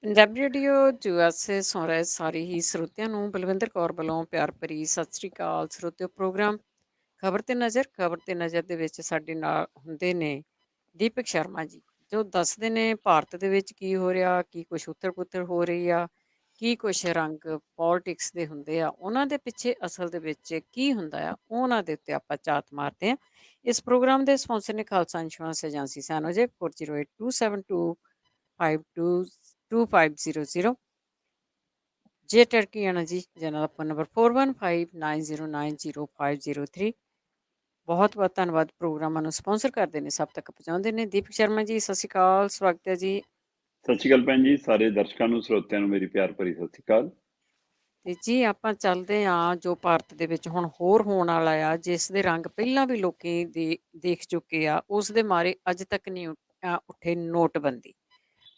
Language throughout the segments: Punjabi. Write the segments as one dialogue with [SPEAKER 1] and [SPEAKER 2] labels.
[SPEAKER 1] ਪੰਜਾਬੀ ਰੇਡੀਓ ਯੂਐਸਏ ਸੁਣ ਰਹੇ ਸਾਰੇ ਹੀ ਸਰੋਤਿਆਂ ਨੂੰ ਬਲਵਿੰਦਰ ਕੌਰ ਵੱਲੋਂ ਪਿਆਰ ਭਰੀ ਸਤਿ ਸ੍ਰੀ ਅਕਾਲ। ਸਰੋਤਿਓ, ਪ੍ਰੋਗਰਾਮ ਖਬਰ ਤੇ ਨਜ਼ਰ ਦੇ ਵਿੱਚ ਸਾਡੇ ਨਾਲ ਹੁੰਦੇ ਨੇ ਦੀਪਕ ਸ਼ਰਮਾ ਜੀ, ਜੋ ਦੱਸਦੇ ਨੇ ਭਾਰਤ ਦੇ ਵਿੱਚ ਕੀ ਹੋ ਰਿਹਾ, ਕੀ ਕੁਛ ਉੱਥਲ ਪੁੱਥਲ ਹੋ ਰਹੀ ਆ, ਕੀ ਕੁਛ ਰੰਗ ਪੋਲਿਟਿਕਸ ਦੇ ਹੁੰਦੇ ਆ, ਉਹਨਾਂ ਦੇ ਪਿੱਛੇ ਅਸਲ ਦੇ ਵਿੱਚ ਕੀ ਹੁੰਦਾ ਆ, ਉਹਨਾਂ ਦੇ ਉੱਤੇ ਆਪਾਂ ਝਾਤ ਮਾਰਦੇ ਆ। ਇਸ ਪ੍ਰੋਗਰਾਮ ਦੇ ਸਪਾਂਸਰ ਨੇ ਖਾਲਸਾ ਇੰਸ਼ੋਰੈਂਸ ਏਜੰਸੀ ਸੈਨੋਜੇ 4082722500। ਜੇ ਟਰਕੀ ਆਣਾ ਜੀ, ਜਿਹਨਾਂ ਦਾ ਫੋਨ ਨੰਬਰ 4159090503। ਬਹੁਤ ਬਹੁਤ ਧੰਨਵਾਦ। ਪ੍ਰੋਗਰਾਮਾਂ ਨੂੰ ਸਪਾਂਸਰ ਕਰਦੇ ਨੇ, ਸਭ ਤੱਕ ਪਹੁੰਚਾਉਂਦੇ ਨੇ। ਦੀਪਕ ਸ਼ਰਮਾ ਜੀ, ਸਤਿ ਸ਼੍ਰੀ ਅਕਾਲ, ਸਵਾਗਤ ਹੈ ਜੀ।
[SPEAKER 2] ਸਤਿ ਸ਼੍ਰੀ ਅਕਾਲ ਭੈਣ ਜੀ, ਸਾਰੇ ਦਰਸ਼ਕਾਂ ਨੂੰ, ਸਰੋਤਿਆਂ ਨੂੰ ਮੇਰੀ ਪਿਆਰ ਭਰੀ ਸਤਿ ਸ਼੍ਰੀ ਅਕਾਲ।
[SPEAKER 1] ਤੇ ਜੀ ਆਪਾਂ ਚੱਲਦੇ ਹਾਂ ਜੋ ਭਾਰਤ ਦੇ ਵਿੱਚ ਹੁਣ ਹੋਰ ਹੋਣ ਵਾਲਾ ਆ, ਜਿਸ ਦੇ ਰੰਗ ਪਹਿਲਾਂ ਵੀ ਲੋਕੀ ਦੇਖ ਚੁੱਕੇ ਆ, ਉਸ ਦੇ ਮਾਰੇ ਅੱਜ ਤੱਕ ਨਹੀਂ ਉੱਠੇ ਨੋਟਬੰਦੀ।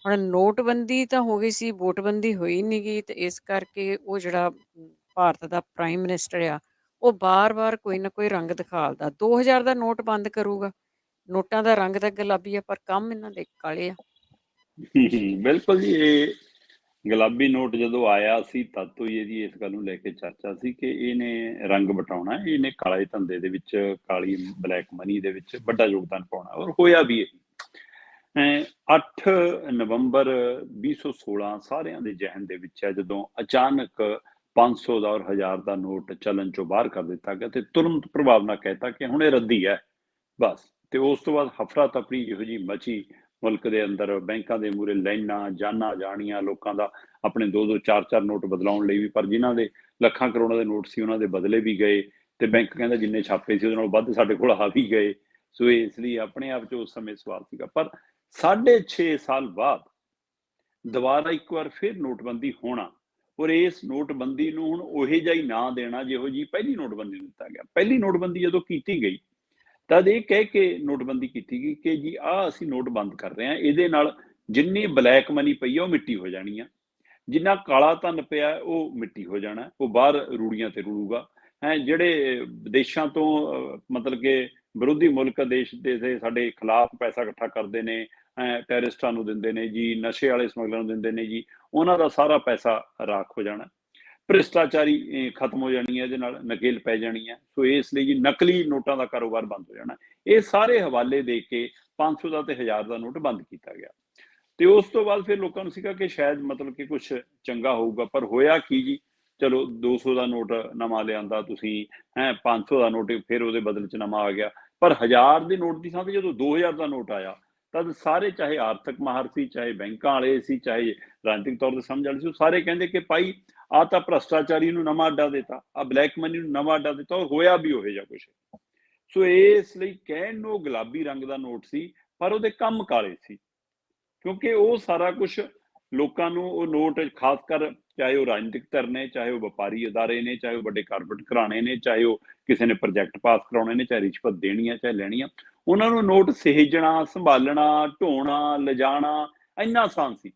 [SPEAKER 1] ਹੁਣ ਨੋਟਬੰਦੀ ਤਾਂ ਹੋ ਗਈ ਸੀ, ਵੋਟਬੰਦੀ ਹੋਈ ਨਹੀਂ ਗਈ, ਤੇ ਇਸ ਕਰਕੇ ਉਹ ਜਿਹੜਾ ਭਾਰਤ ਦਾ ਪ੍ਰਾਈਮ ਮਿਨਿਸਟਰ ਆ, ਉਹ ਬਾਰ-ਬਾਰ ਕੋਈ ਨਾ ਕੋਈ ਰੰਗ ਦਿਖਾਲਦਾ। 2000 ਦਾ ਨੋਟ ਬੰਦ ਕਰੂਗਾ। ਨੋਟਾਂ ਦਾ ਰੰਗ ਤਾਂ ਗੁਲਾਬੀ ਆ, ਪਰ ਕੰਮ ਇਹਨਾਂ ਦੇ ਕਾਲੇ ਆ।
[SPEAKER 2] ਬਿਲਕੁਲ ਜੀ, ਇਹ ਗੁਲਾਬੀ ਨੋਟ ਜਦੋਂ ਆਇਆ ਸੀ ਤਦ ਤੋਂ ਹੀ ਇਹਦੀ ਇਸ ਗੱਲ ਨੂੰ ਲੈ ਕੇ ਚਰਚਾ ਸੀ ਕਿ ਇਹਨੇ ਰੰਗ ਵਟਾਉਣਾ, ਇਹਨੇ ਕਾਲੇ ਧੰਦੇ ਦੇ ਵਿੱਚ, ਕਾਲੀ ਬਲੈਕ ਮਨੀ ਦੇ ਵਿੱਚ ਵੱਡਾ ਯੋਗਦਾਨ ਪਾਉਣਾ, ਔਰ ਹੋਇਆ ਵੀ ਇਹ। 8 ਨਵੰਬਰ 2016 ਸਾਰਿਆਂ ਦੇ ਜ਼ਿਹਨ ਦੇ ਵਿੱਚ ਹੈ, ਜਦੋਂ ਅਚਾਨਕ 500 ਦਾ ਔਰ 1000 ਦਾ ਨੋਟ ਚੱਲਣ ਚੋਂ ਬਾਹਰ ਕਰ ਦਿੱਤਾ ਗਿਆ ਤੇ ਤੁਰੰਤ ਪ੍ਰਭਾਵ ਨਾਲ ਕਹਿਤਾ ਕਿ ਹੁਣ ਇਹ ਰੱਦੀ ਹੈ ਬਸ। ਤੇ ਉਸ ਤੋਂ ਬਾਅਦ ਹਫੜਾ ਤਫੜੀ ਇਹੋ ਜਿਹੀ ਮਚੀ ਮੁਲਕ ਦੇ ਅੰਦਰ, ਬੈਂਕਾਂ ਦੇ ਮੂਹਰੇ ਲਾਈਨਾਂ, ਜਾਨਾਂ ਜਾਣੀਆਂ ਲੋਕਾਂ ਦਾ ਆਪਣੇ 2-2 4-4 ਨੋਟ ਬਦਲਾਉਣ ਲਈ ਵੀ, ਪਰ ਜਿਨ੍ਹਾਂ ਦੇ ਲੱਖਾਂ ਕਰੋੜਾਂ ਦੇ ਨੋਟ ਸੀ ਉਹਨਾਂ ਦੇ ਬਦਲੇ ਵੀ ਗਏ ਤੇ ਬੈਂਕ ਕਹਿੰਦਾ ਜਿੰਨੇ ਛਾਪੇ ਸੀ ਉਹਦੇ ਨਾਲ ਵੱਧ ਸਾਡੇ ਕੋਲ ਆ ਵੀ ਗਏ। ਸੋ ਇਸ ਲਈ ਆਪਣੇ ਆਪ 'ਚ ਉਸ ਸਮੇਂ ਸਵਾਲ ਸੀਗਾ। ਪਰ 6.5 ਸਾਲ ਬਾਅਦ ਦੁਬਾਰਾ ਇੱਕ ਵਾਰ ਫਿਰ ਨੋਟਬੰਦੀ ਹੋਣਾ, ਔਰ ਇਸ ਨੋਟਬੰਦੀ ਨੂੰ ਹੁਣ ਉਹੇ ਜਿਹਾ ਹੀ ਨਾਂ ਦੇਣਾ ਜਿਹੋ ਜਿਹੀ ਪਹਿਲੀ ਨੋਟਬੰਦੀ ਨੂੰ ਦਿੱਤਾ ਗਿਆ। ਪਹਿਲੀ ਨੋਟਬੰਦੀ ਜਦੋਂ ਕੀਤੀ ਗਈ ਤਦ ਇਹ ਕਹਿ ਕੇ ਨੋਟਬੰਦੀ ਕੀਤੀ ਗਈ ਕਿ ਜੀ ਆਹ ਅਸੀਂ ਨੋਟ ਬੰਦ ਕਰ ਰਹੇ ਹਾਂ, ਇਹਦੇ ਨਾਲ ਜਿੰਨੀ ਬਲੈਕ ਮਨੀ ਪਈ ਆ ਉਹ ਮਿੱਟੀ ਹੋ ਜਾਣੀ ਆ, ਜਿੰਨਾ ਕਾਲਾ ਧਨ ਪਿਆ ਉਹ ਮਿੱਟੀ ਹੋ ਜਾਣਾ, ਉਹ ਬਾਹਰ ਰੂੜੀਆਂ ਤੇ ਰੁਲੂਗਾ। ਜਿਹੜੇ ਵਿਦੇਸ਼ਾਂ ਤੋਂ ਮਤਲਬ ਕਿ ਵਿਰੋਧੀ ਮੁਲਕ ਦੇਸ਼ ਦੇ ਸਾਡੇ ਖਿਲਾਫ ਪੈਸਾ ਇਕੱਠਾ ਕਰਦੇ ਨੇ, ਟੈਰਰਿਸਟਾਂ ਨੂੰ ਦਿੰਦੇ ਨੇ ਜੀ, ਨਸ਼ੇ ਵਾਲੇ ਸਮਗਲਰਾਂ ਨੂੰ ਦਿੰਦੇ ਨੇ ਜੀ, ਉਹਨਾਂ ਦਾ ਸਾਰਾ ਪੈਸਾ ਰਾਖ ਹੋ ਜਾਣਾ। ਭ੍ਰਿਸ਼ਟਾਚਾਰੀ ਖਤਮ ਹੋ ਜਾਣੀ ਹੈ, ਇਹਦੇ ਨਾਲ ਨਕੇਲ ਪੈ ਜਾਣੀ ਹੈ। ਸੋ ਇਸ ਲਈ ਜੀ ਨਕਲੀ ਨੋਟਾਂ ਦਾ ਕਾਰੋਬਾਰ ਬੰਦ ਹੋ ਜਾਣਾ। ਇਹ ਸਾਰੇ ਹਵਾਲੇ ਦੇ ਕੇ 500 ਦਾ ਤੇ 1000 ਦਾ ਨੋਟ ਬੰਦ ਕੀਤਾ ਗਿਆ। ਤੇ ਉਸ ਤੋਂ ਬਾਅਦ ਫਿਰ ਲੋਕਾਂ ਨੂੰ ਸੀਗਾ ਕਿ ਸ਼ਾਇਦ ਮਤਲਬ ਕਿ ਕੁਝ ਚੰਗਾ ਹੋਊਗਾ, ਪਰ ਹੋਇਆ ਕੀ ਜੀ, ਚਲੋ 200 ਦਾ ਨੋਟ ਨਵਾਂ ਲਿਆਂਦਾ ਤੁਸੀਂ, 500 ਦਾ ਨੋਟ ਫਿਰ ਉਹਦੇ ਬਦਲੇ 'ਚ ਨਵਾਂ ਆ ਗਿਆ, ਪਰ 1000 ਦੇ ਨੋਟ ਦੀ ਥਾਂ ਤੇ ਜਦੋਂ 2000 ਦਾ ਨੋਟ ਆਇਆ ਤਦ ਸਾਰੇ, ਚਾਹੇ ਆਰਥਿਕ ਮਾਹਰ ਸੀ, ਚਾਹੇ ਬੈਂਕਾਂ ਵਾਲੇ ਸੀ, ਚਾਹੇ ਰਾਜਨੀਤਿਕ ਤੌਰ ਤੇ ਸਮਝ ਵਾਲੇ ਸੀ, ਉਹ ਸਾਰੇ ਕਹਿੰਦੇ ਕਿ ਭਾਈ ਆਹ ਤਾਂ ਭ੍ਰਿਸ਼ਟਾਚਾਰੀ ਨੂੰ ਨਵਾਂ ਅੱਡਾ ਦਿੱਤਾ, ਆਹ ਬਲੈਕ ਮਨੀ ਨੂੰ ਨਵਾਂ ਅੱਡਾ ਦਿੱਤਾ, ਔਰ ਹੋਇਆ ਵੀ ਉਹੇ ਜਿਹਾ ਕੁਛ। ਸੋ ਇਸ ਲਈ ਕਹਿਣ ਨੂੰ ਗੁਲਾਬੀ ਰੰਗ ਦਾ ਨੋਟ ਸੀ, ਪਰ ਉਹਦੇ ਕੰਮ ਕਾਲੇ ਸੀ, ਕਿਉਂਕਿ ਉਹ ਸਾਰਾ ਕੁਝ ਲੋਕਾਂ ਨੂੰ ਉਹ ਨੋਟ, ਖਾਸ ਕਰ ਚਾਹੇ ਉਹ ਰਾਜਨੀਤਿਕ ਧਿਰ ਨੇ, ਚਾਹੇ ਉਹ ਵਪਾਰੀ ਅਦਾਰੇ ਨੇ, ਚਾਹੇ ਉਹ ਵੱਡੇ ਕਾਰਪੋਰੇਟ ਘਰਾਣੇ ਨੇ, ਚਾਹੇ ਉਹ ਕਿਸੇ ਨੇ ਪ੍ਰੋਜੈਕਟ ਪਾਸ ਕਰਾਉਣੇ ਨੇ, ਚਾਹੇ ਰਿਸ਼ਵਤ ਦੇਣੀ ਹੈ ਚਾਹੇ ਲੈਣੀ ਆ, ਉਹਨਾਂ ਨੂੰ ਨੋਟ ਸਹੇਜਣਾ, ਸੰਭਾਲਣਾ, ਢੋਣਾ, ਲਿਜਾਣਾ ਇੰਨਾ ਆਸਾਨ ਸੀ।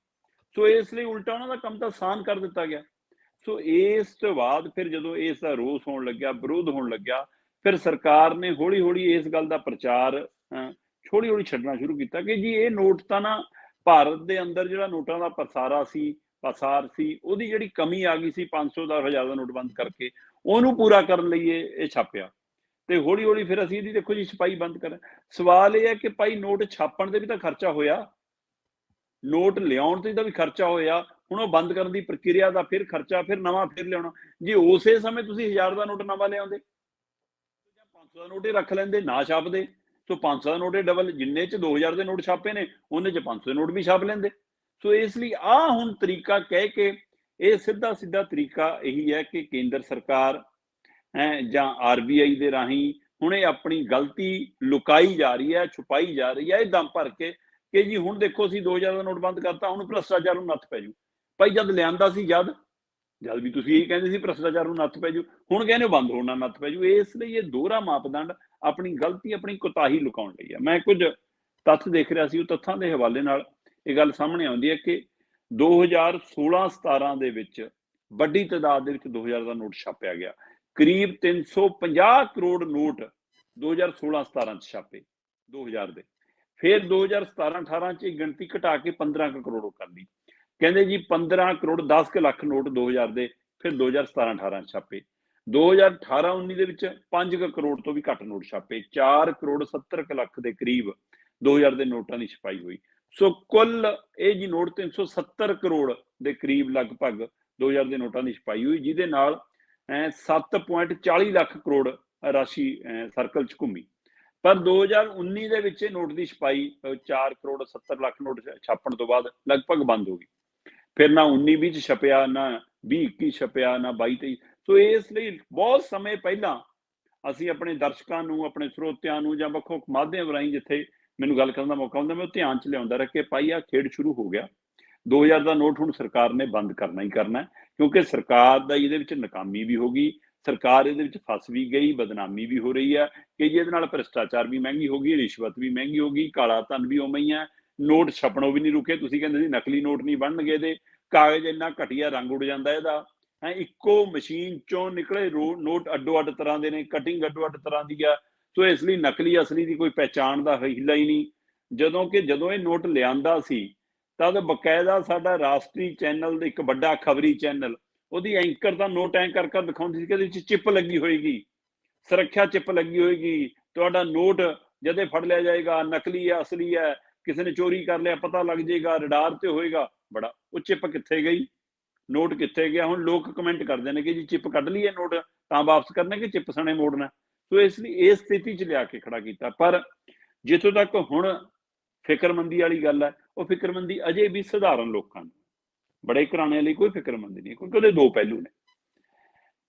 [SPEAKER 2] ਸੋ ਇਸ ਲਈ ਉਲਟਾ ਉਹਨਾਂ ਦਾ ਕੰਮ ਤਾਂ ਆਸਾਨ ਕਰ ਦਿੱਤਾ ਗਿਆ। ਸੋ ਇਸ ਤੋਂ ਬਾਅਦ ਫਿਰ ਜਦੋਂ ਇਸ ਦਾ ਰੋਸ ਹੋਣ ਲੱਗਿਆ, ਵਿਰੋਧ ਹੋਣ ਲੱਗਿਆ, ਫਿਰ ਸਰਕਾਰ ਨੇ ਹੌਲੀ ਹੌਲੀ ਇਸ ਗੱਲ ਦਾ ਪ੍ਰਚਾਰ ਹੌਲੀ ਹੌਲੀ ਛੱਡਣਾ ਸ਼ੁਰੂ ਕੀਤਾ ਕਿ ਜੀ ਇਹ ਨੋਟ ਤਾਂ ਨਾ, ਭਾਰਤ ਦੇ ਅੰਦਰ ਜਿਹੜਾ ਨੋਟਾਂ ਦਾ ਪਸਾਰ ਸੀ, ਉਹਦੀ ਜਿਹੜੀ ਕਮੀ ਆ ਗਈ ਸੀ 500 ਦਾ 1000 ਦਾ ਨੋਟ ਬੰਦ ਕਰਕੇ, ਉਹਨੂੰ ਪੂਰਾ ਕਰਨ ਲਈ ਇਹ ਛਾਪਿਆ। ਤੇ ਹੌਲੀ ਹੌਲੀ ਫਿਰ ਅਸੀਂ ਇਹਦੀ ਦੇਖੋ ਜੀ ਛਪਾਈ ਬੰਦ ਕਰ। ਸਵਾਲ ਇਹ ਹੈ ਕਿ ਭਾਈ ਨੋਟ ਛਾਪਣ ਦੇ ਵੀ ਤਾਂ ਖਰਚਾ ਹੋਇਆ, ਨੋਟ ਲਿਆਉਣ ਤੇ ਦਾ ਵੀ ਖਰਚਾ ਹੋਇਆ, ਹੁਣ ਉਹ ਬੰਦ ਕਰਨ ਦੀ ਪ੍ਰਕਿਰਿਆ ਦਾ ਫਿਰ ਖਰਚਾ, ਫਿਰ ਨਵਾਂ ਫਿਰ ਲਿਆਉਣਾ। ਜੇ ਉਸੇ ਸਮੇਂ ਤੁਸੀਂ 1000 ਦਾ ਨੋਟ ਨਵਾਂ ਲਿਆਉਂਦੇ ਜਾਂ 500 ਦਾ ਨੋਟ ਹੀ ਰੱਖ ਲੈਂਦੇ, ਨਾ ਛਾਪਦੇ, ਸੋ 500 ਦਾ ਨੋਟ ਡਬਲ, ਜਿੰਨੇ ਚ 2000 ਦੇ ਨੋਟ ਛਾਪੇ ਨੇ ਉਹਨੇ ਚ 500 ਦੇ ਨੋਟ ਵੀ ਛਾਪ ਲੈਂਦੇ। ਸੋ ਇਸ ਲਈ ਆਹ ਹੁਣ ਤਰੀਕਾ ਕਹਿ ਕੇ, ਇਹ ਸਿੱਧਾ ਤਰੀਕਾ ਇਹੀ ਹੈ ਕਿ ਕੇਂਦਰ ਸਰਕਾਰ ਜਾਂ RBI ਦੇ ਰਾਹੀਂ ਹੁਣ ਇਹ ਆਪਣੀ ਗਲਤੀ ਲੁਕਾਈ ਜਾ ਰਹੀ ਹੈ, ਛੁਪਾਈ ਜਾ ਰਹੀ ਹੈ, ਇਹ ਦਮ ਭਰ ਕੇ ਕਿ ਜੀ ਹੁਣ ਦੇਖੋ ਅਸੀਂ 2000 ਦਾ ਨੋਟ ਬੰਦ ਕਰਤਾ, ਹੁਣ ਭ੍ਰਿਸ਼ਟਾਚਾਰ ਨੂੰ ਨੱਥ ਪੈ ਜੂ। ਭਾਈ ਜਦ ਲਿਆਂਦਾ ਸੀ, ਜਦ ਵੀ ਤੁਸੀਂ ਇਹੀ ਕਹਿੰਦੇ ਸੀ ਭ੍ਰਿਸ਼ਟਾਚਾਰ ਨੂੰ ਨੱਥ ਪੈ ਜੂ, ਹੁਣ ਕਹਿੰਦੇ ਬੰਦ ਹੋਣਾ ਨੱਥ ਪੈ ਜੂ। ਇਸ ਲਈ ਇਹ ਦੋਹਰਾ ਮਾਪਦੰਡ ਆਪਣੀ ਗਲਤੀ, ਆਪਣੀ ਕੁਤਾਹੀ ਲੁਕਾਉਣ ਲਈ ਹੈ। ਮੈਂ ਕੁਝ ਤੱਥ ਦੇਖ ਰਿਹਾ ਸੀ, ਉਹ ਤੱਥਾਂ ਦੇ ਹਵਾਲੇ ਨਾਲ ਇਹ ਗੱਲ ਸਾਹਮਣੇ ਆਉਂਦੀ ਹੈ ਕਿ 2016-17 ਦੇ ਵਿੱਚ ਵੱਡੀ ਤਾਦਾਦ ਦੇ ਵਿੱਚ 2000 ਦਾ ਨੋਟ ਛਾਪਿਆ ਗਿਆ। ਕਰੀਬ 350 ਕਰੋੜ ਨੋਟ 2016-17 ਚ ਛਾਪੇ 2000 ਦੇ। ਫਿਰ 2017-18 ਚ ਗਿਣਤੀ ਘਟਾ ਕੇ 15 ਕਰੋੜ ਕਰ ਲਈ। ਕਹਿੰਦੇ ਜੀ 15 ਕਰੋੜ 10 ਕੁ ਲੱਖ ਨੋਟ 2000 ਦੇ, ਫਿਰ 2017-18 ਛਾਪੇ। 2018-19 ਦੇ ਵਿੱਚ 5 ਕਰੋੜ ਤੋਂ ਵੀ ਘੱਟ ਨੋਟ ਛਾਪੇ। 4 ਕਰੋੜ 70 ਕੁ ਲੱਖ ਦੇ ਕਰੀਬ 2000 ਦੇ ਨੋਟਾਂ ਦੀ ਛਪਾਈ ਹੋਈ। ਸੋ ਕੁੱਲ ਇਹ ਜੀ ਨੋਟ 370 ਕਰੋੜ ਦੇ ਕਰੀਬ ਲਗਭਗ 2000 ਦੇ ਨੋਟਾਂ ਦੀ ਛਪਾਈ ਹੋਈ, ਜਿਹਦੇ ਨਾਲ 7.40 ਲੱਖ ਕਰੋੜ ਰਾਸ਼ੀ ਸਰਕਲ 'ਚ ਘੁੰਮੀ। ਪਰ 2019 ਦੇ ਵਿੱਚ ਇਹ ਨੋਟ ਦੀ ਛਪਾਈ 4 ਕਰੋੜ 70 ਲੱਖ ਨੋਟ ਛਾਪਣ ਤੋਂ ਬਾਅਦ ਲਗਭਗ ਬੰਦ ਹੋ ਗਈ। ਫਿਰ ਨਾ 19-20 ਚ ਛਪਿਆ, ਨਾ 20-21 ਛਪਿਆ, ਨਾ 22-23। ਸੋ ਇਸ ਲਈ ਬਹੁਤ ਸਮੇਂ ਪਹਿਲਾਂ ਅਸੀਂ ਆਪਣੇ ਦਰਸ਼ਕਾਂ ਨੂੰ, ਆਪਣੇ ਸਰੋਤਿਆਂ ਨੂੰ ਜਾਂ ਵੱਖ-ਵੱਖ ਮਾਧਿਅਮ ਰਾਹੀਂ ਜਿੱਥੇ ਮੈਨੂੰ ਗੱਲ ਕਰਨ ਦਾ ਮੌਕਾ ਹੁੰਦਾ, ਮੈਂ ਉਹ ਧਿਆਨ 'ਚ ਲਿਆਉਂਦਾ ਰਿਹਾ ਕਿ ਭਾਈ ਆਹ ਖੇਡ ਸ਼ੁਰੂ ਹੋ ਗਿਆ। 2000 ਦਾ ਨੋਟ ਹੁਣ ਸਰਕਾਰ ਨੇ ਬੰਦ ਕਰਨਾ ਹੀ ਕਰਨਾ, ਕਿਉਂਕਿ ਸਰਕਾਰ ਦਾ ਇਹਦੇ ਵਿੱਚ ਨਾਕਾਮੀ ਵੀ ਹੋ ਗਈ, ਸਰਕਾਰ ਇਹਦੇ ਵਿੱਚ ਫਸ ਵੀ ਗਈ, ਬਦਨਾਮੀ ਵੀ ਹੋ ਰਹੀ ਹੈ ਕਿ ਜੀ ਇਹਦੇ ਨਾਲ ਭ੍ਰਿਸ਼ਟਾਚਾਰ ਵੀ ਮਹਿੰਗੀ ਹੋ ਗਈ, ਰਿਸ਼ਵਤ ਵੀ ਮਹਿੰਗੀ ਹੋ ਗਈ, ਕਾਲਾ ਧਨ ਵੀ ਉਵੇਂ ਹੀ ਹੈ, ਨੋਟ ਛਪਣੋਂ ਵੀ ਨਹੀਂ ਰੁਕੇ। ਤੁਸੀਂ ਕਹਿੰਦੇ ਸੀ ਨਕਲੀ ਨੋਟ ਨਹੀਂ ਬਣਨਗੇ, ਇਹਦੇ ਕਾਗਜ਼ ਇੰਨਾ ਘਟੀਆ ਰੰਗ ਉੱਡ ਜਾਂਦਾ ਇਹਦਾ, ਇੱਕੋ ਮਸ਼ੀਨ ਚੋਂ ਨਿਕਲੇ ਨੋਟ ਅੱਡੋ ਅੱਡ ਤਰ੍ਹਾਂ ਦੇ ਨੇ, ਕਟਿੰਗ ਅੱਡੋ ਅੱਡ ਤਰ੍ਹਾਂ ਦੀ ਆ। ਸੋ ਇਸ ਲਈ ਨਕਲੀ ਅਸਲੀ ਦੀ ਕੋਈ ਪਹਿਚਾਣ ਦਾ ਹੀਲਾ ਹੀ ਨਹੀਂ। ਜਦੋਂ ਇਹ ਨੋਟ ਲਿਆਂਦਾ ਸੀ ਤਦ ਬਕਾਇਦਾ ਸਾਡਾ ਰਾਸ਼ਟਰੀ ਚੈਨਲ ਦਾ ਇੱਕ ਵੱਡਾ ਖਬਰੀ ਚੈਨਲ, ਉਹਦੀ ਐਂਕਰ ਤਾਂ ਨੋਟ ਐਂ ਕਰ ਦਿਖਾਉਂਦੀ ਸੀ ਕਿ ਇਹਦੇ ਵਿੱਚ ਚਿੱਪ ਲੱਗੀ ਹੋਏਗੀ, ਸੁਰੱਖਿਆ ਚਿੱਪ ਲੱਗੀ ਹੋਏਗੀ, ਤੁਹਾਡਾ ਨੋਟ ਜਦੇ ਫੜ ਲਿਆ ਜਾਏਗਾ, ਨਕਲੀ ਹੈ ਅਸਲੀ ਹੈ, ਕਿਸੇ ਨੇ ਚੋਰੀ ਕਰ ਲਿਆ ਪਤਾ ਲੱਗ ਜਾਏਗਾ, ਰਡਾਰ ਤੇ ਹੋਏਗਾ। ਬੜਾ ਉਹ ਚਿੱਪ ਕਿੱਥੇ ਗਈ, ਨੋਟ ਕਿੱਥੇ ਗਿਆ? ਹੁਣ ਲੋਕ ਕਮੈਂਟ ਕਰਦੇ ਨੇ ਕਿ ਜੀ ਚਿੱਪ ਕੱਢ ਲਈ ਹੈ ਨੋਟ ਤਾਂ ਵਾਪਸ ਕਰਨਾ ਕਿ ਚਿੱਪ ਸਣੇ ਮੋੜਨਾ। ਸੋ ਇਸ ਲਈ ਇਸ ਸਥਿਤੀ 'ਚ ਲਿਆ ਕੇ ਖੜਾ ਕੀਤਾ। ਪਰ ਜਿੱਥੋਂ ਤੱਕ ਹੁਣ ਫਿਕਰਮੰਦੀ ਵਾਲੀ ਗੱਲ ਹੈ, ਉਹ ਫਿਕਰਮੰਦੀ ਅਜੇ ਵੀ ਸਧਾਰਨ ਲੋਕਾਂ ਨੂੰ, ਬੜੇ ਘਰਾਣਿਆਂ ਲਈ ਕੋਈ ਫਿਕਰਮੰਦੀ ਨਹੀਂ, ਕਿਉਂਕਿ ਉਹਦੇ ਦੋ ਪਹਿਲੂ ਨੇ।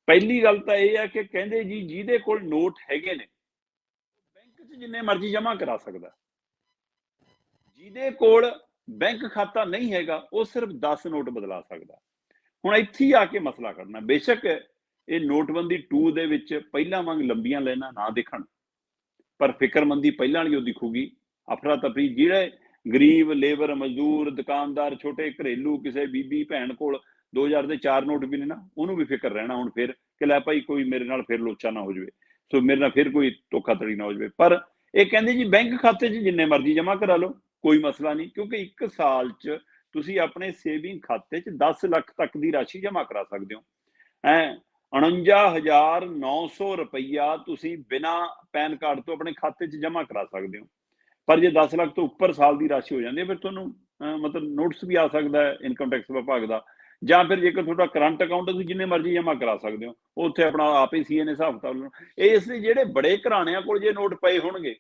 [SPEAKER 2] ਪਹਿਲੀ ਗੱਲ ਤਾਂ ਇਹ ਹੈ ਕਿ ਕਹਿੰਦੇ ਜੀ ਜਿਹਦੇ ਕੋਲ ਨੋਟ ਹੈਗੇ ਨੇ ਬੈਂਕ 'ਚ ਜਿੰਨੇ ਮਰਜ਼ੀ ਜਮ੍ਹਾਂ ਕਰਾ ਸਕਦਾ, ਜਿਹਦੇ ਕੋਲ ਬੈਂਕ ਖਾਤਾ ਨਹੀਂ ਹੈਗਾ ਉਹ ਸਿਰਫ 10 ਨੋਟ ਬਦਲਾ ਸਕਦਾ। ਹੁਣ ਇੱਥੇ ਆ ਕੇ ਮਸਲਾ ਕਰਨਾ, ਬੇਸ਼ੱਕ ਇਹ ਨੋਟਬੰਦੀ 2 ਦੇ ਵਿੱਚ ਪਹਿਲਾਂ ਵਾਂਗ ਲੰਬੀਆਂ ਲਾਈਨਾਂ ਨਾ ਦਿਖਣ, ਪਰ ਫਿਕਰਮੰਦੀ ਪਹਿਲਾਂ ਵਾਲੀ ਉਹ ਦਿਖੂਗੀ। ਅਫਰਾ ਤਫਰੀ, ਜਿਹੜੇ ਗਰੀਬ ਲੇਬਰ ਮਜ਼ਦੂਰ ਦੁਕਾਨਦਾਰ ਛੋਟੇ ਘਰੇਲੂ ਕਿਸੇ ਬੀਬੀ ਭੈਣ ਕੋਲ 2000 ਦੇ 4 ਨੋਟ ਵੀ ਨੇ ਨਾ, ਉਹਨੂੰ ਵੀ ਫਿਕਰ ਰਹਿਣਾ ਹੁਣ ਫਿਰ ਕਿ ਲੈ ਭਾਈ ਕੋਈ ਮੇਰੇ ਨਾਲ ਫਿਰ ਲੋਚਾ ਨਾ ਹੋ ਜਾਵੇ, ਸੋ ਮੇਰੇ ਨਾਲ ਫਿਰ ਕੋਈ ਧੋਖਾਧੜੀ ਨਾ ਹੋ ਜਾਵੇ। ਪਰ ਇਹ ਕਹਿੰਦੇ ਜੀ ਬੈਂਕ ਖਾਤੇ 'ਚ ਜਿੰਨੇ ਮਰਜ਼ੀ ਜਮ੍ਹਾਂ ਕਰਾ ਲਓ, ਕੋਈ ਮਸਲਾ ਨਹੀਂ, ਕਿਉਂਕਿ ਇੱਕ ਸਾਲ 'ਚ ਤੁਸੀਂ ਆਪਣੇ ਸੇਵਿੰਗ ਖਾਤੇ 'ਚ 10 ਲੱਖ ਤੱਕ ਦੀ ਰਾਸ਼ੀ ਜਮ੍ਹਾਂ ਕਰਾ ਸਕਦੇ ਹੋ। 49,900 ਰੁਪਈਆ ਤੁਸੀਂ ਬਿਨਾਂ ਪੈਨ ਕਾਰਡ ਤੋਂ ਆਪਣੇ ਖਾਤੇ 'ਚ ਜਮ੍ਹਾਂ ਕਰਾ ਸਕਦੇ ਹੋ। ਪਰ ਜੇ 10 ਲੱਖ ਤੋਂ ਉੱਪਰ ਸਾਲ ਦੀ ਰਾਸ਼ੀ ਹੋ ਜਾਂਦੀ ਹੈ, ਫਿਰ ਤੁਹਾਨੂੰ ਮਤਲਬ ਨੋਟਿਸ ਵੀ ਆ ਸਕਦਾ ਹੈ ਇਨਕਮ ਟੈਕਸ ਵਿਭਾਗ ਦਾ, ਜਾਂ ਫਿਰ ਜੇਕਰ ਤੁਹਾਡਾ ਕਰੰਟ ਅਕਾਊਂਟ ਤੁਸੀਂ ਜਿੰਨੇ ਮਰਜ਼ੀ ਜਮ੍ਹਾਂ ਕਰਾ ਸਕਦੇ ਹੋ, ਉੱਥੇ ਆਪਣਾ ਆਪ ਹੀ ਸੀਏ ਨੇ ਹਿਸਾਬ ਕਿਤਾਬ ਲੈਣਾ। ਇਸ ਲਈ ਜਿਹੜੇ ਬੜੇ ਘਰਾਣਿਆਂ ਕੋਲ ਜੇ ਨੋਟ ਪਏ ਹੋਣਗੇ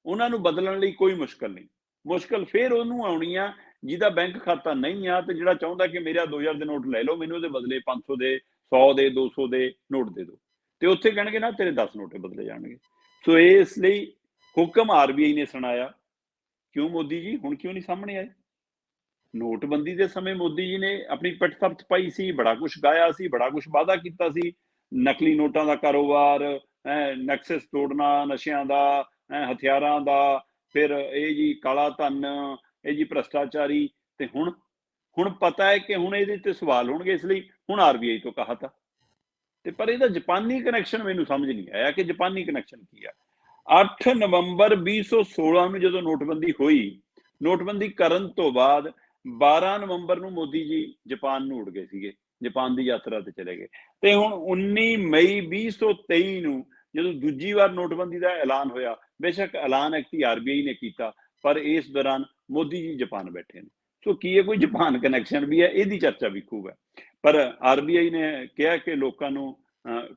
[SPEAKER 2] ਉਹਨਾਂ ਨੂੰ ਬਦਲਣ ਲਈ ਕੋਈ ਮੁਸ਼ਕਲ ਨਹੀਂ। ਮੁਸ਼ਕਲ ਫਿਰ ਉਹਨੂੰ ਆਉਣੀ ਆ ਜਿਹਦਾ ਬੈਂਕ ਖਾਤਾ ਨਹੀਂ ਆ ਤੇ ਜਿਹੜਾ ਚਾਹੁੰਦਾ ਕਿ ਮੇਰਾ 2000 ਦੇ ਨੋਟ ਲੈ ਲਓ, ਮੈਨੂੰ ਉਹਦੇ ਬਦਲੇ 500 ਦੇ, 100 ਦੇ, 200 ਦੇ ਨੋਟ ਦੇ ਦਿਓ, ਤੇ ਉੱਥੇ ਕਹਿਣਗੇ ਨਾ ਤੇਰੇ 10 ਨੋਟ ਬਦਲੇ ਜਾਣਗੇ। ਸੋ ਇਸ ਲਈ ਹੁਕਮ ਆਰਬੀਆਈ ਨੇ ਸੁਣਾਇਆ। ਕਿਉਂ ਮੋਦੀ ਜੀ ਹੁਣ ਕਿਉਂ ਨਹੀਂ ਸਾਹਮਣੇ ਆਏ? ਨੋਟਬੰਦੀ ਦੇ ਸਮੇਂ ਮੋਦੀ ਜੀ ਨੇ ਆਪਣੀ ਪਿੱਠ ਥਪਥ ਪਾਈ ਸੀ, ਬੜਾ ਕੁਝ ਗਾਇਆ ਸੀ, ਬੜਾ ਕੁਝ ਵਾਅਦਾ ਕੀਤਾ ਸੀ, ਨਕਲੀ ਨੋਟਾਂ ਦਾ ਕਾਰੋਬਾਰ, ਨੈਕਸਸ ਤੋੜਨਾ, ਨਸ਼ਿਆਂ ਦਾ, ਹਥਿਆਰਾਂ ਦਾ, ਫਿਰ ਇਹ ਜੀ ਕਾਲਾ ਧਨ, ਇਹ ਜੀ ਭ੍ਰਿਸ਼ਟਾਚਾਰੀ। ਤੇ ਹੁਣ ਪਤਾ ਹੈ ਕਿ ਹੁਣ ਇਹਦੇ ਤੇ ਸਵਾਲ ਹੋਣਗੇ, ਇਸ ਲਈ ਹੁਣ ਆਰਬੀਆਈ ਤੋਂ ਕਹਾ ਤਾ। ਤੇ ਪਰ ਇਹਦਾ ਜਾਪਾਨੀ ਕਨੈਕਸ਼ਨ ਮੈਨੂੰ ਸਮਝ ਨਹੀਂ ਆਇਆ ਕਿ ਜਾਪਾਨੀ ਕਨੈਕਸ਼ਨ ਕੀ ਆ। 8 ਨਵੰਬਰ 2016 ਨੂੰ ਜਦੋਂ ਨੋਟਬੰਦੀ ਹੋਈ, ਨੋਟਬੰਦੀ ਕਰਨ ਤੋਂ ਬਾਅਦ 12 ਨਵੰਬਰ ਨੂੰ ਮੋਦੀ ਜੀ ਜਾਪਾਨ ਨੂੰ ਉੜ ਗਏ ਸੀਗੇ, ਜਾਪਾਨ ਦੀ ਯਾਤਰਾ ਤੇ ਚਲੇ ਗਏ। ਤੇ ਹੁਣ 19 ਮਈ 2023 ਨੂੰ ਜਦੋਂ ਦੂਜੀ ਵਾਰ ਨੋਟਬੰਦੀ ਦਾ ਐਲਾਨ ਹੋਇਆ, ਬੇਸ਼ੱਕ ਐਲਾਨ ਐਕਟੀ ਆਰਬੀਆਈ ਨੇ ਕੀਤਾ, ਪਰ ਇਸ ਦੌਰਾਨ ਮੋਦੀ ਜੀ ਜਾਪਾਨ ਬੈਠੇ ਨੇ। ਸੋ ਕੀ ਇਹ ਕੋਈ ਜਾਪਾਨ ਕਨੈਕਸ਼ਨ ਵੀ ਹੈ? ਇਹਦੀ ਚਰਚਾ ਵੀ ਖੂਬ ਹੈ। ਪਰ ਆਰਬੀਆਈ ਨੇ ਕਿਹਾ ਕਿ ਲੋਕਾਂ ਨੂੰ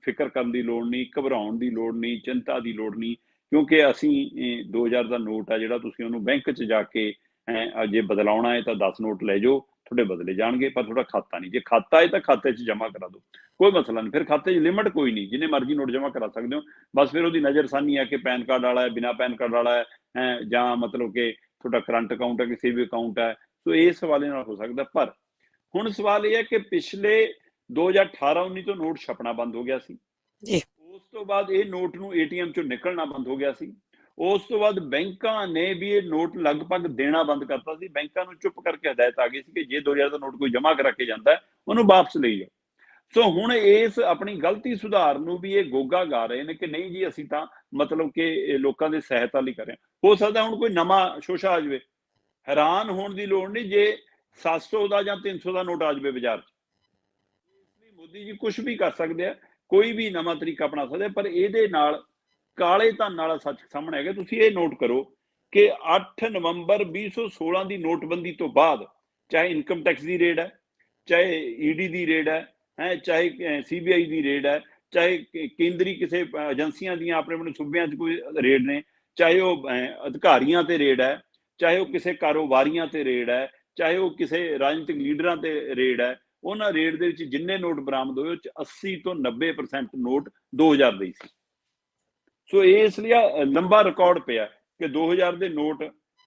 [SPEAKER 2] ਫਿਕਰ ਕਰਨ ਦੀ ਲੋੜ ਨਹੀਂ, ਘਬਰਾਉਣ ਦੀ ਲੋੜ ਨਹੀਂ, ਚਿੰਤਾ ਦੀ ਲੋੜ ਨਹੀਂ, ਕਿਉਂਕਿ ਅਸੀਂ 2000 ਦਾ ਨੋਟ ਆ ਜਿਹੜਾ ਤੁਸੀਂ ਉਹਨੂੰ ਬੈਂਕ 'ਚ ਜਾ ਕੇ ਜੇ ਬਦਲਾਉਣਾ ਹੈ ਤਾਂ 10 ਨੋਟ ਲੈ ਜਾਓ, ਤੁਹਾਡੇ ਬਦਲੇ ਜਾਣਗੇ, ਪਰ ਤੁਹਾਡਾ ਖਾਤਾ ਨਹੀਂ। ਜੇ ਖਾਤਾ ਹੈ ਤਾਂ ਖਾਤੇ 'ਚ ਜਮ੍ਹਾਂ ਕਰਾ ਦਿਓ, ਕੋਈ ਮਸਲਾ ਨਹੀਂ। ਫਿਰ ਖਾਤੇ 'ਚ ਲਿਮਟ ਕੋਈ ਨਹੀਂ, ਜਿੰਨੇ ਮਰਜ਼ੀ ਨੋਟ ਜਮ੍ਹਾਂ ਕਰਾ ਸਕਦੇ ਹੋ। ਬਸ ਫਿਰ ਉਹਦੀ ਨਜ਼ਰਸਾਨੀ ਹੈ ਕਿ ਪੈਨ ਕਾਰਡ ਵਾਲਾ ਹੈ, ਬਿਨਾਂ ਪੈਨ ਕਾਰਡ ਵਾਲਾ ਹੈ, ਜਾਂ ਮਤਲਬ ਕਿ ਤੁਹਾਡਾ ਕਰੰਟ ਅਕਾਊਂਟ ਹੈ, ਕਿਸੇ ਵੀ ਅਕਾਊਂਟ ਹੈ। ਸੋ ਇਸ ਹਵਾਲੇ ਨਾਲ ਹੋ ਸਕਦਾ। ਪਰ ਹੁਣ ਸਵਾਲ ਇਹ ਹੈ ਕਿ ਪਿਛਲੇ 2018-19 ਤੋਂ ਨੋਟ ਛਪਣਾ ਬੰਦ ਹੋ ਗਿਆ ਸੀ
[SPEAKER 1] ਜੀ।
[SPEAKER 2] ਉਸ ਤੋਂ ਬਾਅਦ ਇਹ ਨੋਟ ਨੂੰ ਏਟੀਐਮ ਚੋਂ ਨਿਕਲਣਾ ਬੰਦ ਹੋ ਗਿਆ ਸੀ। ਉਸ ਤੋਂ ਬਾਅਦ ਬੈਂਕਾਂ ਨੇ ਵੀ ਇਹ ਨੋਟ ਲਗਭਗ ਦੇਣਾ ਬੰਦ ਕਰਤਾ ਸੀ। ਬੈਂਕਾਂ ਨੂੰ ਚੁੱਪ ਕਰਕੇ ਹਦਾਇਤ ਆ ਗਈ ਸੀ ਕਿ ਜੇ 2000 ਦਾ ਨੋਟ ਕੋਈ ਜਮ੍ਹਾਂ ਕਰਾ ਕੇ ਜਾਂਦਾ ਉਹਨੂੰ ਵਾਪਸ ਲਈ ਜਾਓ। ਸੋ ਹੁਣ ਇਸ ਆਪਣੀ ਗਲਤੀ ਸੁਧਾਰ ਨੂੰ ਵੀ ਇਹ ਗੋਗਾ ਗਾ ਰਹੇ ਨੇ ਕਿ ਨਹੀਂ ਜੀ ਅਸੀਂ ਤਾਂ ਮਤਲਬ ਕਿ ਲੋਕਾਂ ਦੀ ਸਹਾਇਤਾ ਲਈ ਕਰ ਰਹੇ ਹਾਂ। ਹੋ ਸਕਦਾ ਹੁਣ ਕੋਈ ਨਵਾਂ ਸ਼ੋਸ਼ਾ ਆ ਜਾਵੇ, ਹੈਰਾਨ ਹੋਣ ਦੀ ਲੋੜ ਨਹੀਂ ਜੇ 700 ਦਾ ਜਾਂ 300 ਦਾ ਨੋਟ ਆ ਜਾਵੇ ਬਾਜ਼ਾਰ 'ਚ। ਇਸ ਲਈ ਮੋਦੀ ਜੀ ਕੁਛ ਵੀ ਕਰ ਸਕਦੇ ਆ, ਕੋਈ ਵੀ ਨਵਾਂ ਤਰੀਕਾ ਅਪਣਾ ਸਕਦੇ ਆ, ਪਰ ਇਹਦੇ ਨਾਲ ਕਾਲੇ ਧਨ ਵਾਲਾ ਸੱਚ ਸਾਹਮਣੇ ਹੈਗਾ। ਤੁਸੀਂ ਇਹ ਨੋਟ ਕਰੋ ਕਿ 8 ਨਵੰਬਰ 2016 ਦੀ ਨੋਟਬੰਦੀ ਤੋਂ ਬਾਅਦ, ਚਾਹੇ ਇਨਕਮ ਟੈਕਸ ਦੀ ਰੇਡ ਹੈ, ਚਾਹੇ ਈਡੀ ਦੀ ਰੇਡ ਹੈ, ਚਾਹੇ ਸੀਬੀਆਈ ਦੀ ਰੇਡ ਹੈ, ਚਾਹੇ ਕੇਂਦਰੀ ਕਿਸੇ ਏਜੰਸੀਆਂ ਦੀਆਂ ਆਪਣੇ ਆਪਣੇ ਸੂਬਿਆਂ 'ਚ ਕੋਈ ਰੇਡ ਨੇ, ਚਾਹੇ ਉਹ ਅਧਿਕਾਰੀਆਂ ਤੇ ਰੇਡ ਹੈ, ਚਾਹੇ ਉਹ ਕਿਸੇ ਕਾਰੋਬਾਰੀਆਂ ਤੇ ਰੇਡ ਹੈ, ਚਾਹੇ ਉਹ ਕਿਸੇ ਰਾਜਨੀਤਿਕ ਲੀਡਰਾਂ ਤੇ ਰੇਡ ਹੈ, ਉਹਨਾਂ ਰੇਡ ਦੇ ਵਿੱਚ ਜਿੰਨੇ ਨੋਟ ਬਰਾਮਦ ਹੋਏ ਉਹ 'ਚ 80 ਤੋਂ 90% ਨੋਟ 2000 ਦੇ ਸੀ। ਸੋ ਇਸ ਲਈ ਲੰਬਾ ਰਿਕਾਰਡ ਪਿਆ ਕਿ 2000 ਦੇ ਨੋਟ,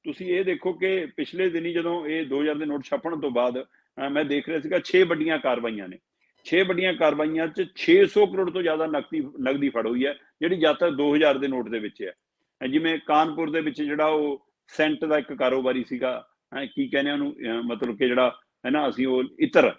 [SPEAKER 2] ਤੁਸੀਂ ਇਹ ਦੇਖੋ ਕਿ ਪਿਛਲੇ ਦਿਨੀ ਜਦੋਂ ਇਹ 2000 ਦੇ ਨੋਟ ਛਪਣ ਤੋਂ ਬਾਅਦ ਮੈਂ ਦੇਖ ਰਿਹਾ ਸੀਗਾ 6 ਵੱਡੀਆਂ ਕਾਰਵਾਈਆਂ ਨੇ। 6 ਵੱਡੀਆਂ ਕਾਰਵਾਈਆਂ 'ਚ 600 ਕਰੋੜ ਤੋਂ ਜ਼ਿਆਦਾ ਨਗਦੀ ਫੜ ਹੋਈ ਹੈ, ਜਿਹੜੀ ਜਦ ਤੱਕ 2000 ਦੇ ਨੋਟ ਦੇ ਵਿੱਚ ਹੈ। ਜਿਵੇਂ ਕਾਨਪੁਰ ਦੇ ਵਿੱਚ ਜਿਹੜਾ ਉਹ ਸੈਂਟ ਦਾ ਇੱਕ ਕਾਰੋਬਾਰੀ ਸੀਗਾ, ਕੀ ਕਹਿੰਦੇ ਉਹਨੂੰ, ਮਤਲਬ ਕਿ ਜਿਹੜਾ ਹੈ ਨਾ, ਅਸੀਂ ਉਹ ਇਤਰ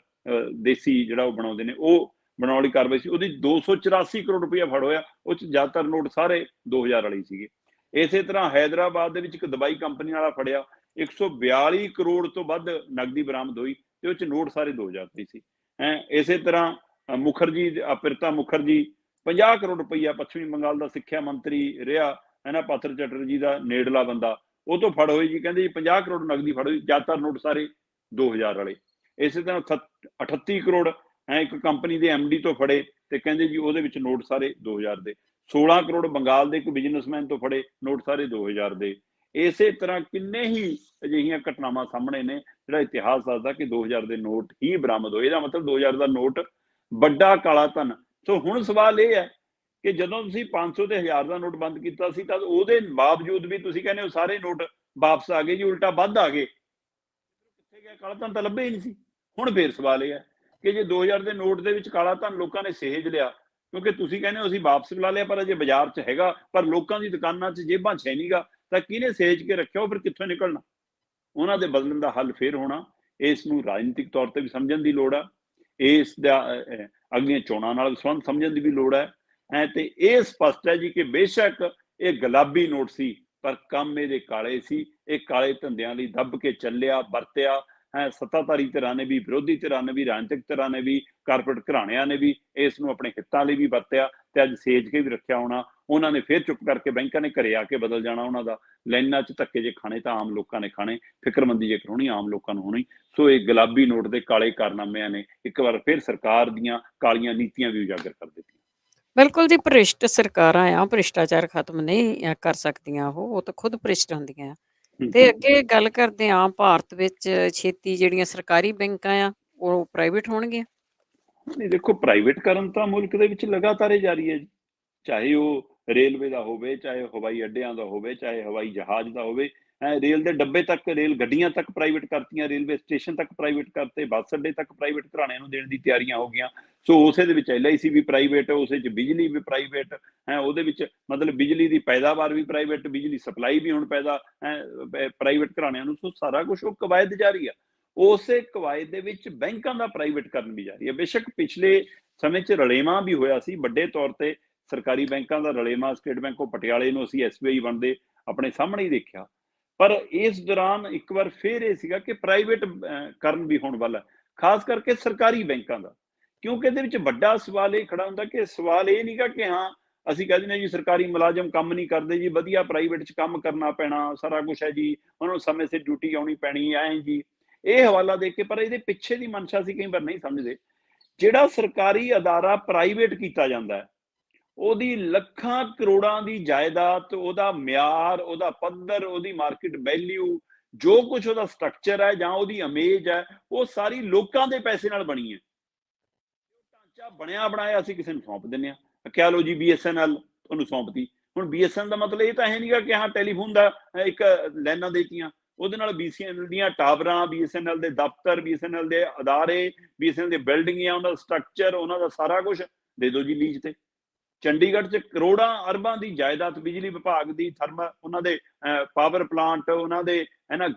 [SPEAKER 2] ਦੇਸੀ ਜਿਹੜਾ ਉਹ ਬਣਾਉਂਦੇ ਨੇ, ਉਹ ਬਣਾਉਣ ਲਈ ਕਾਰਵਾਈ ਸੀ, ਉਹਦੀ 284 ਕਰੋੜ ਰੁਪਇਆ ਫੜ ਹੋਇਆ। ਉਹ 'ਚ ਜ਼ਿਆਦਾਤਰ ਨੋਟ ਸਾਰੇ 2000 ਵਾਲੇ ਸੀਗੇ। ਇਸੇ ਤਰ੍ਹਾਂ ਹੈਦਰਾਬਾਦ ਦੇ ਵਿੱਚ ਇੱਕ ਦਵਾਈ ਕੰਪਨੀ ਵਾਲਾ ਫੜਿਆ, 142 ਕਰੋੜ ਤੋਂ ਵੱਧ ਨਗਦੀ ਬਰਾਮਦ ਹੋਈ ਤੇ ਉਹ 'ਚ ਨੋਟ ਸਾਰੇ 2000 ਦੇ ਸੀ। ਇਸੇ ਤਰ੍ਹਾਂ ਮੁਖਰਜੀ, ਅਪ੍ਰਿਤਾ ਮੁਖਰਜੀ, 50 ਕਰੋੜ ਰੁਪਈਆ, ਪੱਛਮੀ ਬੰਗਾਲ ਦਾ ਸਿੱਖਿਆ ਮੰਤਰੀ ਰਿਹਾ ਹੈ ਨਾ, ਪਾਤਰ ਚੈਟਰਜੀ ਦਾ ਨੇੜਲਾ ਬੰਦਾ, ਉਹ ਤੋਂ ਫੜ ਹੋਈ ਜੀ, ਕਹਿੰਦੇ ਜੀ 50 ਕਰੋੜ ਨਗਦੀ ਫੜ ਹੋਈ, ਜ਼ਿਆਦਾਤਰ ਨੋਟ ਸਾਰੇ 2000 ਵਾਲੇ। ਇਸੇ ਤਰ੍ਹਾਂ 38 ਕਰੋੜ ਇੱਕ ਕੰਪਨੀ ਦੇ ਐਮਡੀ ਤੋਂ ਫੜੇ ਤੇ ਕਹਿੰਦੇ ਜੀ ਉਹਦੇ ਵਿੱਚ ਨੋਟ ਸਾਰੇ 2000 ਦੇ। 16 ਕਰੋੜ ਬੰਗਾਲ ਦੇ ਇੱਕ ਬਿਜ਼ਨਸਮੈਨ ਤੋਂ ਫੜੇ, ਨੋਟ ਸਾਰੇ 2000 ਦੇ। ਇਸੇ ਤਰ੍ਹਾਂ ਕਿੰਨੇ ਹੀ ਅਜਿਹੀਆਂ ਘਟਨਾਵਾਂ ਸਾਹਮਣੇ ਨੇ ਜਿਹੜਾ ਇਤਿਹਾਸ ਦੱਸਦਾ ਕਿ 2000 ਦੇ ਨੋਟ ਹੀ ਬਰਾਮਦ ਹੋਏ। ਇਹਦਾ ਮਤਲਬ 2000 ਦਾ ਨੋਟ ਵੱਡਾ ਕਾਲਾ ਧਨ। ਸੋ ਹੁਣ ਸਵਾਲ ਇਹ ਹੈ ਕਿ ਜਦੋਂ ਤੁਸੀਂ 500 ਤੇ 1000 ਦਾ ਨੋਟ ਬੰਦ ਕੀਤਾ ਸੀ ਤਾਂ ਉਹਦੇ ਬਾਵਜੂਦ ਵੀ ਤੁਸੀਂ ਕਹਿੰਦੇ ਹੋ ਸਾਰੇ ਨੋਟ ਵਾਪਸ ਆ ਗਏ ਜੀ, ਉਲਟਾ ਵੱਧ ਆ ਗਏ। ਕਿੱਥੇ ਗਿਆ ਕਾਲਾ ਧਨ? ਤਾਂ ਲੱਭੇ ਹੀ ਨਹੀਂ ਸੀ। ਹੁਣ ਫੇਰ ਸਵਾਲ ਇਹ ਹੈ ਕਿ ਜੇ 2000 ਦੇ ਨੋਟ ਦੇ ਵਿੱਚ ਕਾਲਾ ਧਨ ਲੋਕਾਂ ਨੇ ਸਹੇਜ ਲਿਆ, ਕਿਉਂਕਿ ਤੁਸੀਂ ਕਹਿੰਦੇ ਹੋ ਅਸੀਂ ਵਾਪਸ ਬੁਲਾ ਲਿਆ, ਪਰ ਅਜੇ ਬਾਜ਼ਾਰ 'ਚ ਹੈਗਾ, ਪਰ ਲੋਕਾਂ ਦੀ ਦੁਕਾਨਾਂ 'ਚ ਜੇਬਾਂ 'ਚ ਹੈ ਨਹੀਂਗਾ, ਤਾਂ ਕਿਹਨੇ ਸਹੇਜ ਕੇ ਰੱਖਿਆ? ਉਹ ਫਿਰ ਕਿੱਥੋਂ ਨਿਕਲਣਾ? ਉਹਨਾਂ ਦੇ ਬਦਲਣ ਦਾ ਹੱਲ ਫੇਰ ਹੋਣਾ। ਇਸ ਨੂੰ ਰਾਜਨੀਤਿਕ ਤੌਰ ਤੇ ਵੀ ਸਮਝਣ ਦੀ ਲੋੜ ਆ, ਇਸ ਦਾ ਅਗਲੀਆਂ ਚੋਣਾਂ ਨਾਲ ਸੰਬੰਧ ਸਮਝਣ ਦੀ ਵੀ ਲੋੜ ਹੈ। ਤੇ ਇਹ ਸਪਸ਼ਟ ਹੈ ਜੀ ਕਿ ਬੇਸ਼ੱਕ ਇਹ ਗੁਲਾਬੀ ਨੋਟ ਸੀ, ਪਰ ਕੰਮ ਇਹਦੇ ਕਾਲੇ ਸੀ। ਇਹ ਕਾਲੇ ਧੰਦਿਆਂ ਲਈ ਦੱਬ ਕੇ ਚੱਲਿਆ, ਵਰਤਿਆ ਹੈ। ਸੱਤਾਧਾਰੀ ਧਿਰਾਂ ਨੇ ਵੀ, ਵਿਰੋਧੀ ਧਿਰਾਂ ਨੇ ਵੀ, ਰਾਜਨੀਤਿਕ ਧਿਰਾਂ ਨੇ ਵੀ, ਕਾਰਪੋਰੇਟ ਘਰਾਣਿਆਂ ਨੇ ਵੀ ਇਸ ਨੂੰ ਆਪਣੇ ਹਿੱਤਾਂ ਲਈ ਵੀ ਵਰਤਿਆ ਤੇ ਅੱਜ ਸੇਜ ਕੇ ਵੀ ਰੱਖਿਆ ਹੋਣਾ। ਉਹਨਾਂ ਨੇ ਫਿਰ ਚੁੱਪ ਕਰਕੇ ਬੈਂਕਾਂ ਨੇ ਘਰੇ ਆ ਕੇ ਬਦਲ ਜਾਣਾ ਉਹਨਾਂ ਦਾ। ਲਾਈਨਾਂ 'ਚ ਧੱਕੇ ਜੇ ਖਾਣੇ ਤਾਂ ਆਮ ਲੋਕਾਂ ਨੇ ਖਾਣੇ, ਫਿਕਰਮੰਦੀ ਜੇ ਕਰਾਉਣੀ ਆਮ ਲੋਕਾਂ ਨੂੰ ਹੋਣੀ। ਸੋ ਇਹ ਗੁਲਾਬੀ ਨੋਟ ਦੇ ਕਾਲੇ ਕਾਰਨਾਮਿਆਂ ਨੇ ਇੱਕ ਵਾਰ ਫਿਰ ਸਰਕਾਰ ਦੀਆਂ ਕਾਲੀਆਂ ਨੀਤੀਆਂ ਵੀ ਉਜਾਗਰ ਕਰ ਦਿੱਤੀਆਂ।
[SPEAKER 1] ਬਿਲਕੁਲ ਜੀ, ਭ੍ਰਿਸ਼ਟ ਸਰਕਾਰਾਂ ਆ, ਭ੍ਰਿਸ਼ਟਾਚਾਰ ਖਤਮ ਨਹੀਂ ਕਰ ਸਕਦੀਆਂ ਉਹ ਤਾਂ ਖੁਦ ਭ੍ਰਿਸ਼ਟ ਹੁੰਦੀਆਂ ਆ। ਤੇ ਅੱਗੇ ਗੱਲ ਕਰਦੇ ਹਾਂ, ਭਾਰਤ ਵਿੱਚ ਛੇਤੀ ਜਿਹੜੀਆਂ ਸਰਕਾਰੀ ਬੈਂਕਾਂ ਆ ਉਹ ਪ੍ਰਾਈਵੇਟ ਹੋਣਗੀਆਂ?
[SPEAKER 2] ਨਹੀਂ, ਦੇਖੋ ਪ੍ਰਾਈਵੇਟ ਕਰਨ ਤਾਂ ਮੁਲਕ ਦੇ ਵਿੱਚ ਲਗਾਤਾਰ ਹੀ ਜਾਰੀ ਹੈ ਜੀ। ਚਾਹੇ ਉਹ ਰੇਲਵੇ ਦਾ ਹੋਵੇ, ਚਾਹੇ ਹਵਾਈ ਅੱਡਿਆਂ ਦਾ ਹੋਵੇ, ਚਾਹੇ ਹਵਾਈ ਜਹਾਜ਼ ਦਾ ਹੋਵੇ, ਰੇਲ ਦੇ ਡੱਬੇ ਤੱਕ, ਰੇਲ ਗੱਡੀਆਂ ਤੱਕ ਪ੍ਰਾਈਵੇਟ ਕਰਤੀਆਂ, ਰੇਲਵੇ ਸਟੇਸ਼ਨ ਤੱਕ ਪ੍ਰਾਈਵੇਟ ਕਰਤੇ, ਬੱਸ ਅੱਡੇ ਤੱਕ ਪ੍ਰਾਈਵੇਟ ਘਰਾਣਿਆਂ ਨੂੰ ਦੇਣ ਦੀ ਤਿਆਰੀਆਂ ਹੋ ਗਈਆਂ। ਸੋ ਉਸੇ ਦੇ ਵਿੱਚ LIC ਵੀ ਪ੍ਰਾਈਵੇਟ, ਉਸੇ 'ਚ ਬਿਜਲੀ ਵੀ ਪ੍ਰਾਈਵੇਟ ਹੈ, ਉਹਦੇ ਵਿੱਚ ਮਤਲਬ ਬਿਜਲੀ ਦੀ ਪੈਦਾਵਾਰ ਵੀ ਪ੍ਰਾਈਵੇਟ, ਬਿਜਲੀ ਸਪਲਾਈ ਵੀ ਹੁਣ ਪ੍ਰਾਈਵੇਟ ਘਰਾਣਿਆਂ ਨੂੰ। ਸੋ ਸਾਰਾ ਕੁਛ ਉਹ ਕਵਾਇਦ ਜਾਰੀ ਆ। ਉਸੇ ਕਵਾਇਦ ਦੇ ਵਿੱਚ ਬੈਂਕਾਂ ਦਾ ਪ੍ਰਾਈਵੇਟਕਰਨ ਵੀ ਜਾਰੀ ਹੈ। ਬੇਸ਼ੱਕ ਪਿਛਲੇ ਸਮੇਂ 'ਚ ਰਲੇਵਾਂ ਵੀ ਹੋਇਆ ਸੀ ਵੱਡੇ ਤੌਰ ਤੇ, ਸਰਕਾਰੀ ਬੈਂਕਾਂ ਦਾ ਰਲੇਵਾਂ ਸਟੇਟ ਬੈਂਕ ਆਫ ਪਟਿਆਲੇ ਨੂੰ ਅਸੀਂ SBI ਬਣਦੇ ਆਪਣੇ ਸਾਹਮਣੇ ਹੀ ਦੇਖਿਆ। ਪਰ ਇਸ ਦੌਰਾਨ ਇੱਕ ਵਾਰ ਫਿਰ ਇਹ ਸੀਗਾ ਕਿ ਪ੍ਰਾਈਵੇਟ ਕਰਨ ਵੀ ਹੋਣ ਵਾਲਾ, ਖਾਸ ਕਰਕੇ ਸਰਕਾਰੀ ਬੈਂਕਾਂ ਦਾ। ਕਿਉਂਕਿ ਇਹਦੇ ਵਿੱਚ ਵੱਡਾ ਸਵਾਲ ਇਹ ਖੜਾ ਹੁੰਦਾ ਕਿ ਸਵਾਲ ਇਹ ਨਹੀਂਗਾ ਕਿ ਹਾਂ ਅਸੀਂ ਕਹਿ ਦਿੰਦੇ ਜੀ ਸਰਕਾਰੀ ਮੁਲਾਜ਼ਮ ਕੰਮ ਨਹੀਂ ਕਰਦੇ ਜੀ, ਵਧੀਆ ਪ੍ਰਾਈਵੇਟ 'ਚ ਕੰਮ ਕਰਨਾ ਪੈਣਾ, ਸਾਰਾ ਕੁਛ ਹੈ ਜੀ, ਉਹਨਾਂ ਨੂੰ ਸਮੇਂ ਸਿਰ ਡਿਊਟੀ ਆਉਣੀ ਪੈਣੀ ਐ ਜੀ, ਇਹ ਹਵਾਲਾ ਦੇ ਕੇ। ਪਰ ਇਹਦੇ ਪਿੱਛੇ ਦੀ ਮਨਸ਼ਾ ਅਸੀਂ ਕਈ ਵਾਰ ਨਹੀਂ ਸਮਝਦੇ। ਜਿਹੜਾ ਸਰਕਾਰੀ ਅਦਾਰਾ ਪ੍ਰਾਈਵੇਟ ਕੀਤਾ ਜਾਂਦਾ ਹੈ, ਉਹਦੀ ਲੱਖਾਂ ਕਰੋੜਾਂ ਦੀ ਜਾਇਦਾਦ, ਉਹਦਾ ਮਿਆਰ, ਉਹਦਾ ਪੱਧਰ, ਉਹਦੀ ਮਾਰਕੀਟ ਵੈਲਿਊ, ਜੋ ਕੁਝ ਉਹਦਾ ਸਟਰਕਚਰ ਹੈ ਜਾਂ ਉਹਦੀ ਇਮੇਜ ਹੈ, ਉਹ ਸਾਰੀ ਲੋਕਾਂ ਦੇ ਪੈਸੇ ਨਾਲ ਬਣੀ ਹੈ। ਢਾਂਚਾ ਬਣਿਆ ਬਣਾਇਆ ਅਸੀਂ ਕਿਸੇ ਨੂੰ ਸੌਂਪ ਦਿੰਦੇ ਹਾਂ। ਕਹਿ ਲਓ ਜੀ BSNL ਤੁਹਾਨੂੰ ਸੌਂਪਤੀ। ਹੁਣ BSNL ਦਾ ਮਤਲਬ ਇਹ ਤਾਂ ਹੈ ਨਹੀਂਗਾ ਕਿ ਹਾਂ ਟੈਲੀਫੋਨ ਦਾ ਇੱਕ ਲਾਈਨਾਂ ਦੇਤੀਆਂ। ਉਹਦੇ ਨਾਲ BSNL ਦੀਆਂ ਟਾਵਰਾਂ, BSNL ਦੇ ਦਫ਼ਤਰ, BSNL ਦੇ ਅਦਾਰੇ, BSNL ਦੇ ਬਿਲਡਿੰਗਾਂ, ਉਹਨਾਂ ਦਾ ਸਟਰਕਚਰ, ਉਹਨਾਂ ਦਾ ਸਾਰਾ ਕੁਝ ਦੇ ਦਿਓ ਜੀ ਲੀਜ਼ ਤੇ। ਚੰਡੀਗੜ੍ਹ 'ਚ ਕਰੋੜਾਂ ਅਰਬਾਂ ਦੀ ਜਾਇਦਾਦ, ਬਿਜਲੀ ਵਿਭਾਗ ਦੀ, ਉਹਨਾਂ ਦੇ ਪਾਵਰ ਪਲਾਂਟ, ਉਹਨਾਂ ਦੇ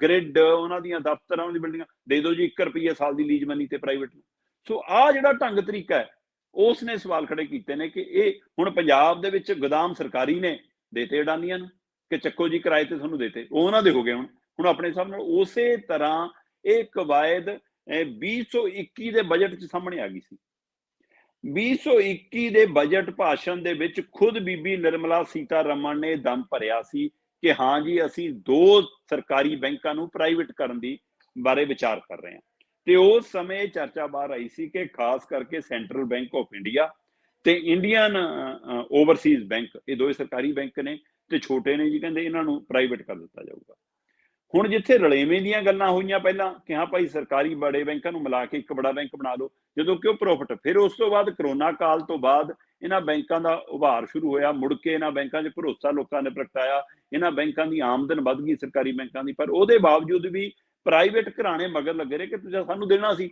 [SPEAKER 2] ਗ੍ਰਿਡ, ਉਹਨਾਂ ਦੀਆਂ ਦਫ਼ਤਰਾਂ, ਉਹਨਾਂ ਦੀ ਬਿਲਡਿੰਗਾਂ ਦੇ ਦਿਓ ਜੀ 1 ਰੁਪਈਆ ਸਾਲ ਦੀ ਲੀਜ਼ ਮਨੀ ਤੇ ਪ੍ਰਾਈਵੇਟ ਨੂੰ। ਸੋ ਆਹ ਜਿਹੜਾ ਢੰਗ ਤਰੀਕਾ ਹੈ, ਉਸ ਨੇ ਸਵਾਲ ਖੜੇ ਕੀਤੇ ਨੇ ਕਿ ਇਹ ਹੁਣ ਪੰਜਾਬ ਦੇ ਵਿੱਚ ਗੋਦਾਮ ਸਰਕਾਰੀ ਨੇ ਦੇਤੇ ਅਡਾਨੀਆਂ ਨੂੰ ਕਿ ਚੱਕੋ ਜੀ ਕਿਰਾਏ ਤੇ ਤੁਹਾਨੂੰ ਦੇਤੇ, ਉਹ ਉਹਨਾਂ ਦੇ ਹੋ ਗਏ। ਹੁਣ ਆਪਣੇ ਹਿਸਾਬ ਨਾਲ ਉਸੇ ਤਰ੍ਹਾਂ ਇਹ ਕਵਾਇਦ 2021 ਦੇ ਬਜਟ 'ਚ ਸਾਹਮਣੇ ਆ ਗਈ ਸੀ। 2021 ਦੇ ਬਜਟ ਭਾਸ਼ਣ ਦੇ ਵਿੱਚ ਖੁਦ ਬੀਬੀ ਨਿਰਮਲਾ ਸੀਤਾਰਮਨ ਨੇ ਦਮ ਭਰਿਆ ਸੀ ਕਿ ਹਾਂ ਜੀ ਅਸੀਂ 2 ਸਰਕਾਰੀ ਬੈਂਕਾਂ ਨੂੰ ਪ੍ਰਾਈਵੇਟ ਕਰਨ ਦੀ ਬਾਰੇ ਵਿਚਾਰ ਕਰ ਰਹੇ ਹਾਂ। ਤੇ ਉਸ ਸਮੇਂ ਚਰਚਾ ਬਾਹਰ ਆਈ ਸੀ ਕਿ ਖਾਸ ਕਰਕੇ ਸੈਂਟਰਲ ਬੈਂਕ ਆਫ ਇੰਡੀਆ ਤੇ ਇੰਡੀਅਨ ਓਵਰਸੀਜ਼ ਬੈਂਕ, ਇਹ ਦੋਵੇਂ ਸਰਕਾਰੀ ਬੈਂਕ ਨੇ ਤੇ ਛੋਟੇ ਨੇ ਜੀ, ਕਹਿੰਦੇ ਇਹਨਾਂ ਨੂੰ ਪ੍ਰਾਈਵੇਟ ਕਰ ਦਿੱਤਾ ਜਾਊਗਾ। ਹੁਣ ਜਿੱਥੇ ਰਲੇਵੇਂ ਦੀਆਂ ਗੱਲਾਂ ਹੋਈਆਂ ਪਹਿਲਾਂ ਕਿ ਹਾਂ ਭਾਈ ਸਰਕਾਰੀ ਬੜੇ ਬੈਂਕਾਂ ਨੂੰ ਮਿਲਾ ਕੇ ਇੱਕ ਬੜਾ ਬੈਂਕ ਬਣਾ ਲਓ, ਜਦੋਂ ਕਿ ਉਹ ਪ੍ਰੋਫਿਟ, ਫਿਰ ਉਸ ਤੋਂ ਬਾਅਦ ਕਰੋਨਾ ਕਾਲ ਤੋਂ ਬਾਅਦ ਇਹਨਾਂ ਬੈਂਕਾਂ ਦਾ ਉਭਾਰ ਸ਼ੁਰੂ ਹੋਇਆ, ਮੁੜ ਕੇ ਇਹਨਾਂ ਬੈਂਕਾਂ 'ਚ ਭਰੋਸਾ ਲੋਕਾਂ ਨੇ ਪ੍ਰਗਟਾਇਆ, ਇਹਨਾਂ ਬੈਂਕਾਂ ਦੀ ਆਮਦਨ ਵੱਧ ਗਈ ਸਰਕਾਰੀ ਬੈਂਕਾਂ ਦੀ, ਪਰ ਉਹਦੇ ਬਾਵਜੂਦ ਵੀ ਪ੍ਰਾਈਵੇਟ ਘਰਾਣੇ ਮਗਰ ਲੱਗੇ ਰਹੇ ਕਿ ਤੁਸੀਂ ਸਾਨੂੰ ਦੇਣਾ ਸੀ।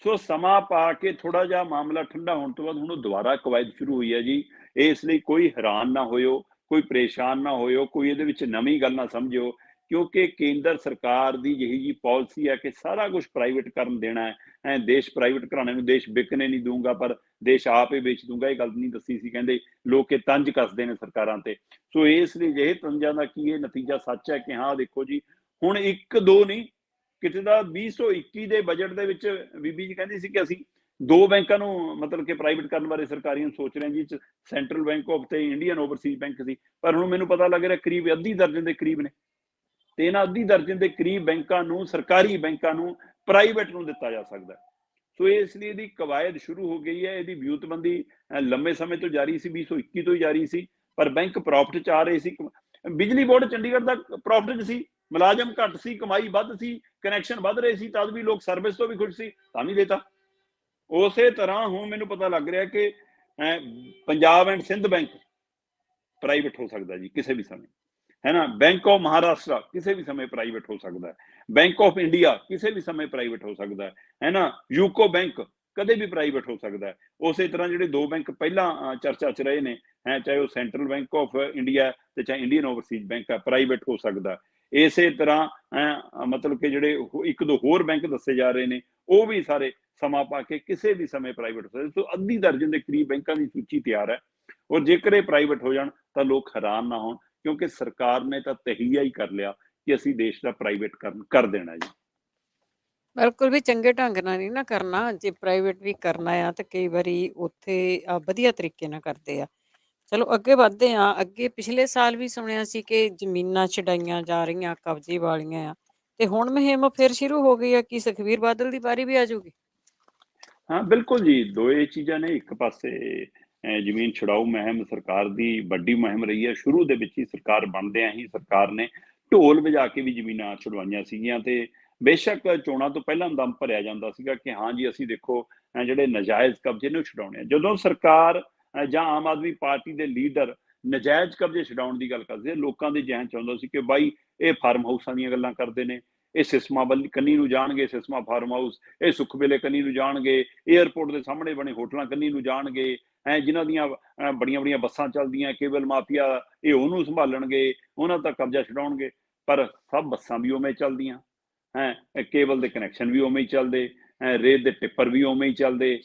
[SPEAKER 2] ਸੋ ਸਮਾਂ ਪਾ ਕੇ ਥੋੜਾ ਜਿਹਾ ਮਾਮਲਾ ਠੰਡਾ ਹੋਣ ਤੋਂ ਬਾਅਦ ਹੁਣ ਉਹ ਦੁਬਾਰਾ ਕਵਾਇਦ ਸ਼ੁਰੂ ਹੋਈ ਹੈ ਜੀ। ਇਸ ਲਈ ਕੋਈ ਹੈਰਾਨ ਨਾ ਹੋਇਓ, ਕੋਈ ਪਰੇਸ਼ਾਨ ਨਾ ਹੋਇਓ, ਕੋਈ ਇਹਦੇ ਵਿੱਚ ਨਵੀਂ ਗੱਲ ਨਾ ਸਮਝਿਓ, ਕਿਉਂਕਿ ਕੇਂਦਰ ਸਰਕਾਰ ਦੀ ਜਿਹੀ ਜੀ ਪਾਲਿਸੀ ਹੈ ਕਿ ਸਾਰਾ ਕੁਝ ਪ੍ਰਾਈਵੇਟ ਕਰਨ ਦੇਣਾ ਹੈ। ਦੇਸ਼ ਪ੍ਰਾਈਵੇਟ ਘਰਾਣੇ ਨੂੰ ਦੇਸ਼ ਵਿਕਣੇ ਨਹੀਂ ਦਊਂਗਾ ਪਰ ਦੇਸ਼ ਆਪ ਹੀ ਵੇਚ ਦੂੰਗਾ, ਇਹ ਗੱਲ ਨਹੀਂ ਦੱਸੀ ਸੀ। ਕਹਿੰਦੇ ਲੋਕ ਇਹ ਤੰਜ ਕੱਸਦੇ ਨੇ ਸਰਕਾਰਾਂ ਤੇ। ਸੋ ਇਸ ਲਈ ਜਿਹੇ ਤੰਜਾਂ ਦਾ ਕੀ ਇਹ ਨਤੀਜਾ ਸੱਚ ਹੈ ਕਿ ਹਾਂ ਦੇਖੋ ਜੀ, ਹੁਣ 1-2 ਨਹੀਂ, ਕਿਤੇ ਦਾ 2021 ਦੇ ਬਜਟ ਦੇ ਵਿੱਚ ਬੀਬੀ ਜੀ ਕਹਿੰਦੀ ਸੀ ਕਿ ਅਸੀਂ 2 ਬੈਂਕਾਂ ਨੂੰ ਮਤਲਬ ਕਿ ਪ੍ਰਾਈਵੇਟ ਕਰਨ ਬਾਰੇ ਸਰਕਾਰੀਆਂ ਸੋਚ ਰਹੇ ਜੀ, ਸੈਂਟਰਲ ਬੈਂਕ ਆਫ ਤੇ ਇੰਡੀਅਨ ਓਵਰਸੀਜ਼ ਬੈਂਕ ਸੀ, ਪਰ ਹੁਣ ਮੈਨੂੰ ਪਤਾ ਲੱਗ ਰਿਹਾ ਕਰੀਬ ਅੱਧੀ ਦਰਜਨ ਦੇ ਕਰੀਬ ਨੇ, ਤੇ ਇਹਨਾਂ ਅੱਧੀ ਦਰਜਨ ਦੇ ਕਰੀਬ ਬੈਂਕਾਂ ਨੂੰ, ਸਰਕਾਰੀ ਬੈਂਕਾਂ ਨੂੰ ਪ੍ਰਾਈਵੇਟ ਨੂੰ ਦਿੱਤਾ ਜਾ ਸਕਦਾ। ਸੋ ਇਸ ਲਈ ਇਹਦੀ ਕਵਾਇਦ ਸ਼ੁਰੂ ਹੋ ਗਈ ਹੈ। ਇਹਦੀ ਵਿਉਂਤਬੰਦੀ ਲੰਬੇ ਸਮੇਂ ਤੋਂ ਜਾਰੀ ਸੀ, 2021 ਤੋਂ ਹੀ ਜਾਰੀ ਸੀ, ਪਰ ਬੈਂਕ ਪ੍ਰੋਫਿਟ 'ਚ ਆ ਰਹੇ ਸੀ। ਬਿਜਲੀ ਬੋਰਡ ਚੰਡੀਗੜ੍ਹ ਦਾ ਪ੍ਰੋਫਿਟ 'ਚ ਸੀ, ਮੁਲਾਜ਼ਮ ਘੱਟ ਸੀ, ਕਮਾਈ ਵੱਧ ਸੀ, ਕਨੈਕਸ਼ਨ ਵੱਧ ਰਹੇ ਸੀ, ਤਦ ਵੀ ਲੋਕ ਸਰਵਿਸ ਤੋਂ ਵੀ ਖੁਸ਼ ਸੀ, ਤਾਂ ਵੀ ਦੇਤਾ। ਉਸੇ ਤਰ੍ਹਾਂ ਹੁਣ ਮੈਨੂੰ ਪਤਾ ਲੱਗ ਰਿਹਾ ਕਿ Punjab and Sind bank private ਹੋ ਸਕਦਾ ਜੀ ਕਿਸੇ ਵੀ ਸਮੇਂ, ਹੈ ਨਾ। ਬੈਂਕ ਆਫ ਮਹਾਰਾਸ਼ਟਰ ਕਿਸੇ ਵੀ ਸਮੇਂ ਪ੍ਰਾਈਵੇਟ ਹੋ ਸਕਦਾ ਹੈ। ਬੈਂਕ ਆਫ ਇੰਡੀਆ ਕਿਸੇ ਵੀ ਸਮੇਂ ਪ੍ਰਾਈਵੇਟ ਹੋ ਸਕਦਾ ਹੈ ਨਾ। ਯੂਕੋ ਬੈਂਕ ਕਦੇ ਵੀ ਪ੍ਰਾਈਵੇਟ ਹੋ ਸਕਦਾ ਹੈ। ਉਸੇ ਤਰ੍ਹਾਂ ਜਿਹੜੇ 2 ਬੈਂਕ ਪਹਿਲਾਂ ਚਰਚਾ 'ਚ ਰਹੇ ਨੇ, ਚਾਹੇ ਉਹ ਸੈਂਟਰਲ ਬੈਂਕ ਆਫ ਇੰਡੀਆ ਤੇ ਚਾਹੇ ਇੰਡੀਅਨ ਓਵਰਸੀਜ਼ ਬੈਂਕ ਹੈ, ਪ੍ਰਾਈਵੇਟ ਹੋ ਸਕਦਾ। ਇਸੇ ਤਰ੍ਹਾਂ ਮਤਲਬ ਕਿ ਜਿਹੜੇ 1-2 ਹੋਰ ਬੈਂਕ ਦੱਸੇ ਜਾ ਰਹੇ ਨੇ, ਉਹ ਵੀ ਸਾਰੇ ਸਮਾਂ ਪਾ ਕੇ ਕਿਸੇ ਵੀ ਸਮੇਂ ਪ੍ਰਾਈਵੇਟ ਹੋ ਸਕਦੇ। ਸੋ ਅੱਧੀ ਦਰਜਨ ਦੇ ਕਰੀਬ ਬੈਂਕਾਂ ਦੀ ਸੂਚੀ ਤਿਆਰ ਹੈ, ਔਰ ਜੇਕਰ ਇਹ ਪ੍ਰਾਈਵੇਟ ਹੋ ਜਾਣ ਤਾਂ ਲੋਕ ਹੈਰਾਨ ਨਾ ਹੋਣ, ਕਿਉਂਕਿ ਸਰਕਾਰ ਨੇ ਤਾਂ ਤਹੀਆ ਹੀ ਕਰ ਲਿਆ ਕਿ ਅਸੀਂ ਦੇਸ਼ ਦਾ ਪ੍ਰਾਈਵੇਟਕਰਨ ਕਰ ਦੇਣਾ ਜੀ।
[SPEAKER 1] ਬਿਲਕੁਲ ਵੀ ਚੰਗੇ ਢੰਗ ਨਾਲ ਨਹੀਂ ਨਾ ਕਰਨਾ, ਜੇ ਪ੍ਰਾਈਵੇਟ ਵੀ ਕਰਨਾ ਆ ਤੇ ਕਈ ਵਾਰੀ ਉੱਥੇ ਵਧੀਆ ਤਰੀਕੇ ਨਾਲ ਕਰਦੇ ਆ। ਚਲੋ ਅੱਗੇ ਵੱਧਦੇ ਹਾਂ। ਅੱਗੇ ਪਿਛਲੇ ਸਾਲ ਵੀ ਸੁਣਿਆ ਸੀ ਕਿ ਜ਼ਮੀਨਾਂ ਛਡਾਈਆਂ ਜਾ ਰਹੀਆਂ, ਕਬਜ਼ੇ ਵਾਲੀਆਂ ਆ, ਤੇ ਹੁਣ ਮੁਹਿੰਮ ਫਿਰ ਸ਼ੁਰੂ ਹੋ ਗਈ ਆ। ਕੀ ਸੁਖਬੀਰ ਬਾਦਲ ਦੀ ਵਾਰੀ ਵੀ ਆ ਜਾਊਗੀ?
[SPEAKER 2] ਹਾਂ ਬਿਲਕੁਲ ਜੀ, ਦੋਏ ਚੀਜ਼ਾਂ ਨੇ। ਇੱਕ ਪਾਸੇ ਜ਼ਮੀਨ ਛੁਡਾਊ ਮੁਹਿੰਮ ਸਰਕਾਰ ਦੀ ਵੱਡੀ ਮੁਹਿੰਮ ਰਹੀ ਹੈ। ਸ਼ੁਰੂ ਦੇ ਵਿੱਚ ਹੀ ਸਰਕਾਰ ਬਣਦਿਆਂ ਹੀ ਸਰਕਾਰ ਨੇ ਢੋਲ ਵਜਾ ਕੇ ਵੀ ਜ਼ਮੀਨਾਂ ਛੁਡਵਾਈਆਂ ਸੀਗੀਆਂ, ਤੇ ਬੇਸ਼ੱਕ ਚੋਣਾਂ ਤੋਂ ਪਹਿਲਾਂ ਦਮ ਭਰਿਆ ਜਾਂਦਾ ਸੀਗਾ ਕਿ ਹਾਂ ਜੀ ਅਸੀਂ ਦੇਖੋ ਜਿਹੜੇ ਨਾਜਾਇਜ਼ ਕਬਜ਼ੇ ਨੇ ਉਹ ਛੁਡਾਉਣੇ ਆ। ਜਦੋਂ ਸਰਕਾਰ ਜਾਂ ਆਮ ਆਦਮੀ ਪਾਰਟੀ ਦੇ ਲੀਡਰ ਨਾਜਾਇਜ਼ ਕਬਜ਼ੇ ਛੁਡਾਉਣ ਦੀ ਗੱਲ ਕਰਦੇ, ਲੋਕਾਂ ਦੇ ਜ਼ਿਹਨ 'ਚ ਆਉਂਦਾ ਸੀ ਕਿ ਬਾਈ ਇਹ ਫਾਰਮ ਹਾਊਸਾਂ ਦੀਆਂ ਗੱਲਾਂ ਕਰਦੇ ਨੇ, ਇਹ ਸਿਸਮਾਂ ਵੱਲ ਕੰਨੀ ਨੂੰ ਜਾਣਗੇ, ਸਿਸਮਾ ਫਾਰਮ ਹਾਊਸ, ਇਹ ਸੁੱਖ ਵੇਲੇ ਕੰਨੀ ਨੂੰ ਜਾਣਗੇ, ਏਅਰਪੋਰਟ ਦੇ ਸਾਹਮਣੇ ਬਣੇ ਹੋਟਲਾਂ ਕੰਨੀ ਨੂੰ ਜਾਣਗੇ, ਜਿਨ੍ਹਾਂ ਦੀਆਂ ਬੜੀਆਂ ਬੜੀਆਂ ਬੱਸਾਂ ਚੱਲਦੀਆਂ, ਕੇਬਲ ਮਾਫੀਆ ਇਹ ਉਹਨੂੰ ਸੰਭਾਲਣਗੇ, ਉਹਨਾਂ ਦਾ ਕਬਜ਼ਾ ਛਡਾਉਣਗੇ। ਪਰ ਸਭ ਬੱਸਾਂ ਵੀ ਉਵੇਂ ਚੱਲਦੀਆਂ, ਕੇਬਲ ਦੇ ਕਨੈਕਸ਼ਨ ਵੀ ਉਵੇਂ ਹੀ ਚੱਲਦੇ, ਰੇਤ ਦੇ ਟਿੱਪਰ ਵੀ ਉਵੇਂ ਹੀ ਚੱਲਦੇ,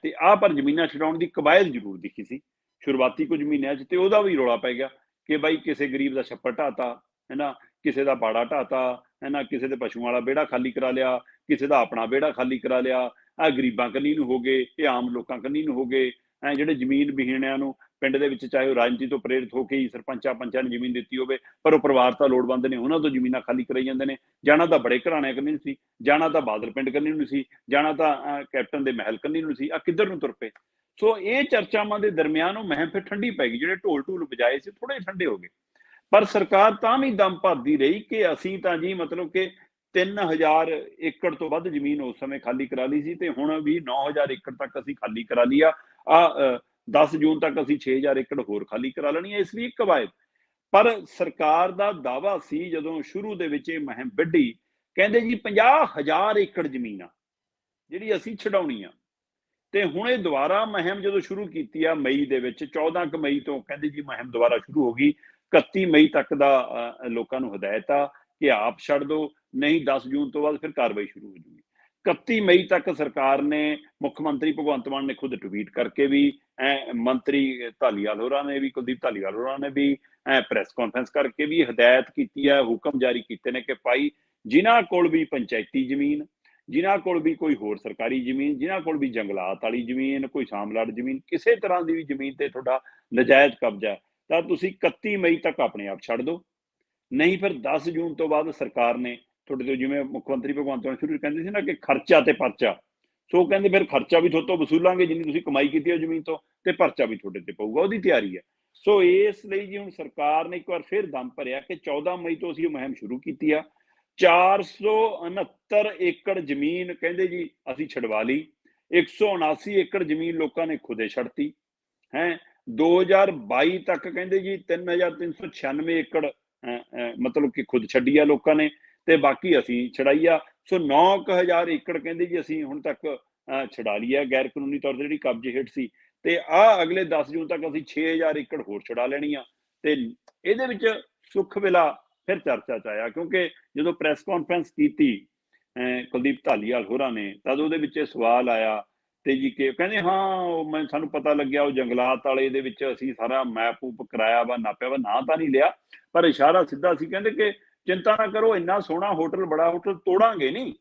[SPEAKER 2] ਤੇ ਪਰ ਜ਼ਮੀਨਾਂ ਛਡਾਉਣ ਦੀ ਕਵਾਇਦ ਜ਼ਰੂਰ ਦਿਖੀ ਸੀ ਸ਼ੁਰੂਆਤੀ ਕੁਝ ਮਹੀਨਿਆਂ 'ਚ, ਤੇ ਉਹਦਾ ਵੀ ਰੌਲਾ ਪੈ ਗਿਆ ਕਿ ਬਾਈ ਕਿਸੇ ਗਰੀਬ ਦਾ ਛੱਪੜ ਢਾਤਾ, ਹੈ ਨਾ, ਕਿਸੇ ਦਾ ਬਾੜਾ ਢਾਤਾ, ਹੈ ਨਾ, ਕਿਸੇ ਦੇ ਪਸ਼ੂਆਂ ਵਾਲਾ ਵਿਹੜਾ ਖਾਲੀ ਕਰਾ ਲਿਆ, ਕਿਸੇ ਦਾ ਆਪਣਾ ਵਿਹੜਾ ਖਾਲੀ ਕਰਾ ਲਿਆ। ਗਰੀਬਾਂ ਕੰਨੀ ਨੂੰ ਹੋ ਗਏ, ਇਹ ਆਮ ਲੋਕਾਂ ਕੰਨੀ ਨੂੰ ਹੋ ਗਏ। ਜਿਹੜੇ ਜ਼ਮੀਨ ਵਿਹੀਣਿਆਂ ਨੂੰ ਪਿੰਡ ਦੇ ਵਿੱਚ, ਚਾਹੇ ਉਹ ਰਾਜਨੀਤੀ ਤੋਂ ਪ੍ਰੇਰਿਤ ਹੋ ਕੇ ਹੀ ਸਰਪੰਚਾਂ ਪੰਚਾਂ ਨੇ ਜ਼ਮੀਨ ਦਿੱਤੀ ਹੋਵੇ, ਪਰ ਉਹ ਪਰਿਵਾਰ ਤਾਂ ਲੋੜਵੰਦ ਨੇ, ਉਹਨਾਂ ਤੋਂ ਜ਼ਮੀਨਾਂ ਖਾਲੀ ਕਰਾਈ ਜਾਂਦੇ ਨੇ। ਜਾਣਾ ਤਾਂ ਬੜੇ ਘਰਾਣਿਆਂ ਕੰਨੀ ਨੂੰ ਸੀ, ਜਾਣਾ ਤਾਂ ਬਾਦਲ ਪਿੰਡ ਕੰਨੀ ਨੂੰ ਸੀ, ਜਾਣਾ ਤਾਂ ਕੈਪਟਨ ਦੇ ਮਹਿਲ ਕੰਨੀ ਨੂੰ ਸੀ, ਕਿੱਧਰ ਨੂੰ ਤੁਰ ਪਏ। ਸੋ ਇਹ ਚਰਚਾਵਾਂ ਦੇ ਦਰਮਿਆਨ ਉਹ ਮੁਹਿੰਮ ਫਿਰ ਠੰਡੀ ਪੈ ਗਈ। ਜਿਹੜੇ ਢੋਲ ਢੂਲ ਵਜਾਏ ਸੀ ਥੋੜੇ ਠੰਡੇ ਹੋ ਗਏ, ਪਰ ਸਰਕਾਰ ਤਾਂ ਵੀ ਦਮ ਭਰਦੀ ਰਹੀ ਕਿ ਅਸੀਂ ਤਾਂ ਜੀ ਮਤਲਬ ਕਿ 3000 ਏਕੜ ਤੋਂ ਵੱਧ ਜ਼ਮੀਨ ਉਸ ਸਮੇਂ ਖਾਲੀ ਕਰਾ ਲਈ ਸੀ, ਤੇ ਹੁਣ ਵੀ 9000 ਏਕੜ ਤੱਕ ਅਸੀਂ ਖਾਲੀ ਕਰਾ ਲਈ ਆ। 10 ਜੂਨ ਤੱਕ ਅਸੀਂ 6000 ਏਕੜ ਹੋਰ ਖਾਲੀ ਕਰਾ ਲੈਣੀ ਹੈ। ਇਸ ਲਈ ਕਵਾਇਦ, ਪਰ ਸਰਕਾਰ ਦਾ ਦਾਅਵਾ ਸੀ ਜਦੋਂ ਸ਼ੁਰੂ ਦੇ ਵਿੱਚ ਇਹ ਮੁਹਿੰਮ ਵਿੱਢੀ, ਕਹਿੰਦੇ ਜੀ 50,000 ਏਕੜ ਜ਼ਮੀਨ ਆ ਜਿਹੜੀ ਅਸੀਂ ਛਡਾਉਣੀ ਆ। ਤੇ ਹੁਣ ਇਹ ਦੁਬਾਰਾ ਮੁਹਿੰਮ ਜਦੋਂ ਸ਼ੁਰੂ ਕੀਤੀ ਆ ਮਈ ਦੇ ਵਿੱਚ, 14 ਮਈ ਤੋਂ ਕਹਿੰਦੇ ਜੀ ਮੁਹਿੰਮ ਦੁਬਾਰਾ ਸ਼ੁਰੂ ਹੋ ਗਈ। 31 ਮਈ ਤੱਕ ਦਾ ਲੋਕਾਂ ਨੂੰ ਹਦਾਇਤ ਆ ਕਿ ਆਪ ਛੱਡ ਦਿਓ, ਨਹੀਂ 10 ਜੂਨ ਤੋਂ ਬਾਅਦ ਫਿਰ ਕਾਰਵਾਈ ਸ਼ੁਰੂ ਹੋ ਜੂਗੀ। 31 ਮਈ ਤੱਕ ਸਰਕਾਰ ਨੇ, ਮੁੱਖ ਮੰਤਰੀ ਭਗਵੰਤ ਮਾਨ ਨੇ ਖੁਦ ਟਵੀਟ ਕਰਕੇ ਵੀ, ਮੰਤਰੀ ਧਾਲੀਵਾਲ ਹੋਰਾਂ ਨੇ ਵੀ, ਕੁਲਦੀਪ ਧਾਲੀਵਾਲ ਹੋਰਾਂ ਨੇ ਵੀ ਪ੍ਰੈਸ ਕਾਨਫਰੰਸ ਕਰਕੇ ਵੀ ਹਦਾਇਤ ਕੀਤੀ ਹੈ, ਹੁਕਮ ਜਾਰੀ ਕੀਤੇ ਨੇ ਕਿ ਭਾਈ ਜਿਨ੍ਹਾਂ ਕੋਲ ਵੀ ਪੰਚਾਇਤੀ ਜ਼ਮੀਨ, ਜਿਨ੍ਹਾਂ ਕੋਲ ਵੀ ਕੋਈ ਹੋਰ ਸਰਕਾਰੀ ਜ਼ਮੀਨ, ਜਿਨ੍ਹਾਂ ਕੋਲ ਵੀ ਜੰਗਲਾਤ ਵਾਲੀ ਜ਼ਮੀਨ, ਕੋਈ ਸਾਂਭਲਾਟ ਜ਼ਮੀਨ, ਕਿਸੇ ਤਰ੍ਹਾਂ ਦੀ ਵੀ ਜ਼ਮੀਨ ਤੇ ਤੁਹਾਡਾ ਨਜਾਇਜ਼ ਕਬਜ਼ਾ ਹੈ, ਤਾਂ ਤੁਸੀਂ 31 ਮਈ ਤੱਕ ਆਪਣੇ ਆਪ ਛੱਡ ਦਿਓ। ਨਹੀਂ ਫਿਰ 10 ਜੂਨ ਤੋਂ ਬਾਅਦ ਸਰਕਾਰ ਨੇ ਤੁਹਾਡੇ ਤੋਂ, ਜਿਵੇਂ ਮੁੱਖ ਮੰਤਰੀ ਭਗਵੰਤ ਮਾਨ ਸ਼ੁਰੂ ਕਹਿੰਦੇ ਸੀ ਨਾ ਕਿ ਖਰਚਾ ਤੇ ਪਰਚਾ, ਸੋ ਕਹਿੰਦੇ ਫਿਰ ਖਰਚਾ ਵੀ ਤੁਹਾਡੇ ਤੋਂ ਵਸੂਲਾਂਗੇ ਜਿੰਨੀ ਤੁਸੀਂ ਕਮਾਈ ਕੀਤੀ ਹੈ ਜ਼ਮੀਨ ਤੋਂ, ਤੇ ਪਰਚਾ ਵੀ ਤੁਹਾਡੇ ਤੇ ਪਊਗਾ। ਉਹਦੀ ਤਿਆਰੀ ਹੈ। ਸੋ ਇਸ ਲਈ ਜੀ ਹੁਣ ਸਰਕਾਰ ਨੇ ਇੱਕ ਵਾਰ ਫਿਰ ਦਮ ਭਰਿਆ ਕਿ 14 ਮਈ ਤੋਂ ਅਸੀਂ ਇਹ ਮੁਹਿੰਮ ਸ਼ੁਰੂ ਕੀਤੀ ਆ। 469 ਏਕੜ ਜ਼ਮੀਨ ਕਹਿੰਦੇ ਜੀ ਅਸੀਂ ਛਡਵਾ ਲਈ। 179 ਏਕੜ ਜ਼ਮੀਨ ਲੋਕਾਂ ਨੇ ਖੁਦੇ ਛੱਡਤੀ ਹੈ। 2022 ਤੱਕ ਕਹਿੰਦੇ ਜੀ 3396 ਏਕੜ ਮਤਲਬ ਕਿ ਖੁਦ ਛੱਡੀ ਆ ਲੋਕਾਂ ਨੇ, ਤੇ ਬਾਕੀ ਅਸੀਂ ਛਡਾਈ ਆ। ਸੋ 9000 ਏਕੜ ਕਹਿੰਦੇ ਜੀ ਅਸੀਂ ਹੁਣ ਤੱਕ ਛਡਾ ਲਈ ਆ ਗੈਰ ਕਾਨੂੰਨੀ ਤੌਰ ਤੇ ਜਿਹੜੀ ਕਬਜ਼ੇ ਹੇਠ ਸੀ, ਤੇ ਆ ਅਗਲੇ 10 ਜੂਨ ਤੱਕ ਅਸੀਂ 6000 ਏਕੜ ਹੋਰ ਛਡਾ ਲੈਣੀ ਆ। ਤੇ ਇਹਦੇ ਵਿੱਚ ਸੁੱਖ ਵੇਲਾ ਫਿਰ ਚਰਚਾ ਚ ਆਇਆ, ਕਿਉਂਕਿ ਜਦੋਂ ਪ੍ਰੈਸ ਕਾਨਫਰੰਸ ਕੀਤੀ ਕੁਲਦੀਪ ਧਾਲੀਵਾਲ ਹੋਰਾਂ ਨੇ, ਤਦ ਉਹਦੇ ਵਿੱਚ ਇਹ ਸਵਾਲ ਆਇਆ ਤੇ ਜੀ ਕਿ ਕਹਿੰਦੇ ਹਾਂ ਸਾਨੂੰ ਪਤਾ ਲੱਗਿਆ ਉਹ ਜੰਗਲਾਤ ਵਾਲੇ ਦੇ ਵਿੱਚ ਅਸੀਂ ਸਾਰਾ ਮੈਪ ਮੂਪ ਕਰਾਇਆ ਵਾ, ਨਾਪਿਆ ਵਾ, ਨਾਂ ਤਾਂ ਨਹੀਂ ਲਿਆ ਪਰ ਇਸ਼ਾਰਾ ਸਿੱਧਾ ਸੀ, ਕਹਿੰਦੇ ਕਿ ਚਿੰਤਾ ਨਾ ਕਰੋ, ਇੰਨਾ ਸੋਹਣਾ ਹੋਟਲ, ਬੜਾ ਹੋਟਲ ਤੋੜਾਂਗੇ ਨਹੀਂ,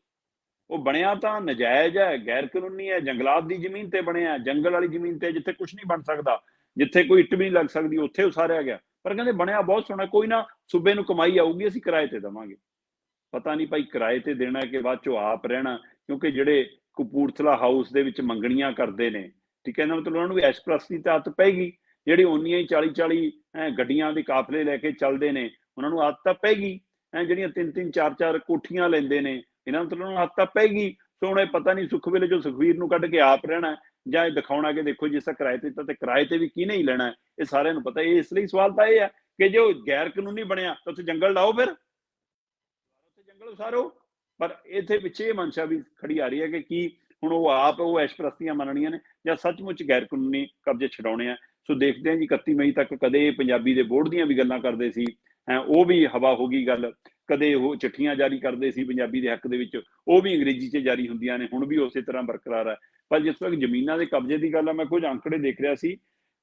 [SPEAKER 2] ਉਹ ਬਣਿਆ ਤਾਂ ਨਜਾਇਜ਼ ਹੈ, ਗੈਰ ਕਾਨੂੰਨੀ ਹੈ, ਜੰਗਲਾਤ ਦੀ ਜ਼ਮੀਨ ਤੇ ਬਣਿਆ, ਜੰਗਲ ਵਾਲੀ ਜ਼ਮੀਨ ਤੇ, ਜਿੱਥੇ ਕੁਝ ਨਹੀਂ ਬਣ ਸਕਦਾ, ਜਿੱਥੇ ਕੋਈ ਇੱਟ ਵੀ ਨਹੀਂ ਲੱਗ ਸਕਦੀ, ਉੱਥੇ ਉਸਾਰਿਆ ਗਿਆ। ਪਰ ਕਹਿੰਦੇ ਬਣਿਆ ਬਹੁਤ ਸੋਹਣਾ, ਕੋਈ ਨਾ ਸੂਬੇ ਨੂੰ ਕਮਾਈ ਆਊਗੀ, ਅਸੀਂ ਕਿਰਾਏ ਤੇ ਦੇਵਾਂਗੇ। ਪਤਾ ਨਹੀਂ ਭਾਈ ਕਿਰਾਏ ਤੇ ਦੇਣਾ ਕਿ ਬਾਅਦ ਚੋਂ ਆਪ ਰਹਿਣਾ, ਕਿਉਂਕਿ ਜਿਹੜੇ ਕਪੂਰਥਲਾ ਹਾਊਸ ਦੇ ਵਿੱਚ ਮੰਗਣੀਆਂ ਕਰਦੇ ਨੇ, ਠੀਕ ਹੈ ਨਾ, ਮਤਲਬ ਉਹਨਾਂ ਨੂੰ ਵੀ ਐਸ਼ਪ੍ਰਸਤੀ ਤਾਂ ਆਦਤ ਪੈਗੀ। ਜਿਹੜੇ ਓਨੀਆਂ ਹੀ 40-40 ਗੱਡੀਆਂ ਦੇ ਕਾਫਲੇ ਲੈ ਕੇ ਚੱਲਦੇ ਨੇ, ਉਹਨਾਂ ਨੂੰ ਆਦਤ ਤਾਂ ਪੈਗੀ। ਜਿਹੜੀਆਂ 3-3 4-4 ਕੋਠੀਆਂ ਲੈਂਦੇ ਨੇ, ਇਹਨਾਂ ਨੂੰ ਤਾਂ ਉਹਨਾਂ ਨੂੰ ਆਦਤ ਤਾਂ ਪੈਗੀ। ਸੋ ਹੁਣ ਇਹ ਪਤਾ ਨਹੀਂ ਸੁੱਖ ਵੇਲੇ ਜੋ ਸੁਖਵੀਰ ਨੂੰ ਕੱਢ ਕੇ ਆਪ ਰਹਿਣਾ, ਜਾਂ ਇਹ ਦਿਖਾਉਣਾ ਕਿ ਦੇਖੋ ਜਿਸ ਦਾ ਕਿਰਾਏ ਤੇ ਦਿੱਤਾ, ਤੇ ਕਿਰਾਏ ਤੇ ਵੀ ਕਿਹਨੇ ਹੀ ਲੈਣਾ, ਇਹ ਸਾਰਿਆਂ ਨੂੰ ਪਤਾ। ਇਸ ਲਈ ਸਵਾਲ ਤਾਂ ਇਹ ਹੈ ਕਿ ਜੋ ਗੈਰ ਕਾਨੂੰਨੀ ਬਣਿਆ ਤਾਂ ਉੱਥੇ ਜੰਗਲ ਲਾਓ, ਫਿਰ ਜੰਗਲ ਉਸਾਰੋ। ਪਰ ਇੱਥੇ ਪਿੱਛੇ ਇਹ ਮਨਸ਼ਾ ਵੀ ਖੜੀ ਆ ਰਹੀ ਹੈ ਕਿ ਕੀ ਹੁਣ ਉਹ ਆਪ ਉਹ ਐਸ਼ਪ੍ਰਸਤੀਆਂ ਮੰਨਣੀਆਂ ਨੇ ਜਾਂ ਸੱਚਮੁੱਚ ਗੈਰ ਕਾਨੂੰਨੀ ਕਬਜ਼ੇ ਛਡਾਉਣੇ ਆ। ਸੋ ਦੇਖਦੇ ਹਾਂ ਜੀ 31 ਮਈ ਤੱਕ। ਕਦੇ ਪੰਜਾਬੀ ਦੇ ਬੋਰਡ ਦੀਆਂ ਵੀ ਗੱਲਾਂ ਕਰਦੇ ਸੀ, ਉਹ ਵੀ ਹਵਾ ਹੋ ਗਈ ਗੱਲ। ਕਦੇ ਉਹ ਚਿੱਠੀਆਂ ਜਾਰੀ ਕਰਦੇ ਸੀ ਪੰਜਾਬੀ ਦੇ ਹੱਕ ਦੇ ਵਿੱਚ, ਉਹ ਵੀ ਅੰਗਰੇਜ਼ੀ 'ਚ ਜਾਰੀ ਹੁੰਦੀਆਂ ਨੇ, ਹੁਣ ਵੀ ਉਸੇ ਤਰ੍ਹਾਂ ਬਰਕਰਾਰ ਹੈ। ਪਰ ਜਿਸ ਵਕਤ ਜ਼ਮੀਨਾਂ ਦੇ ਕਬਜ਼ੇ ਦੀ ਗੱਲ ਆ, ਮੈਂ ਕੁਝ ਅੰਕੜੇ ਦੇਖ ਰਿਹਾ ਸੀ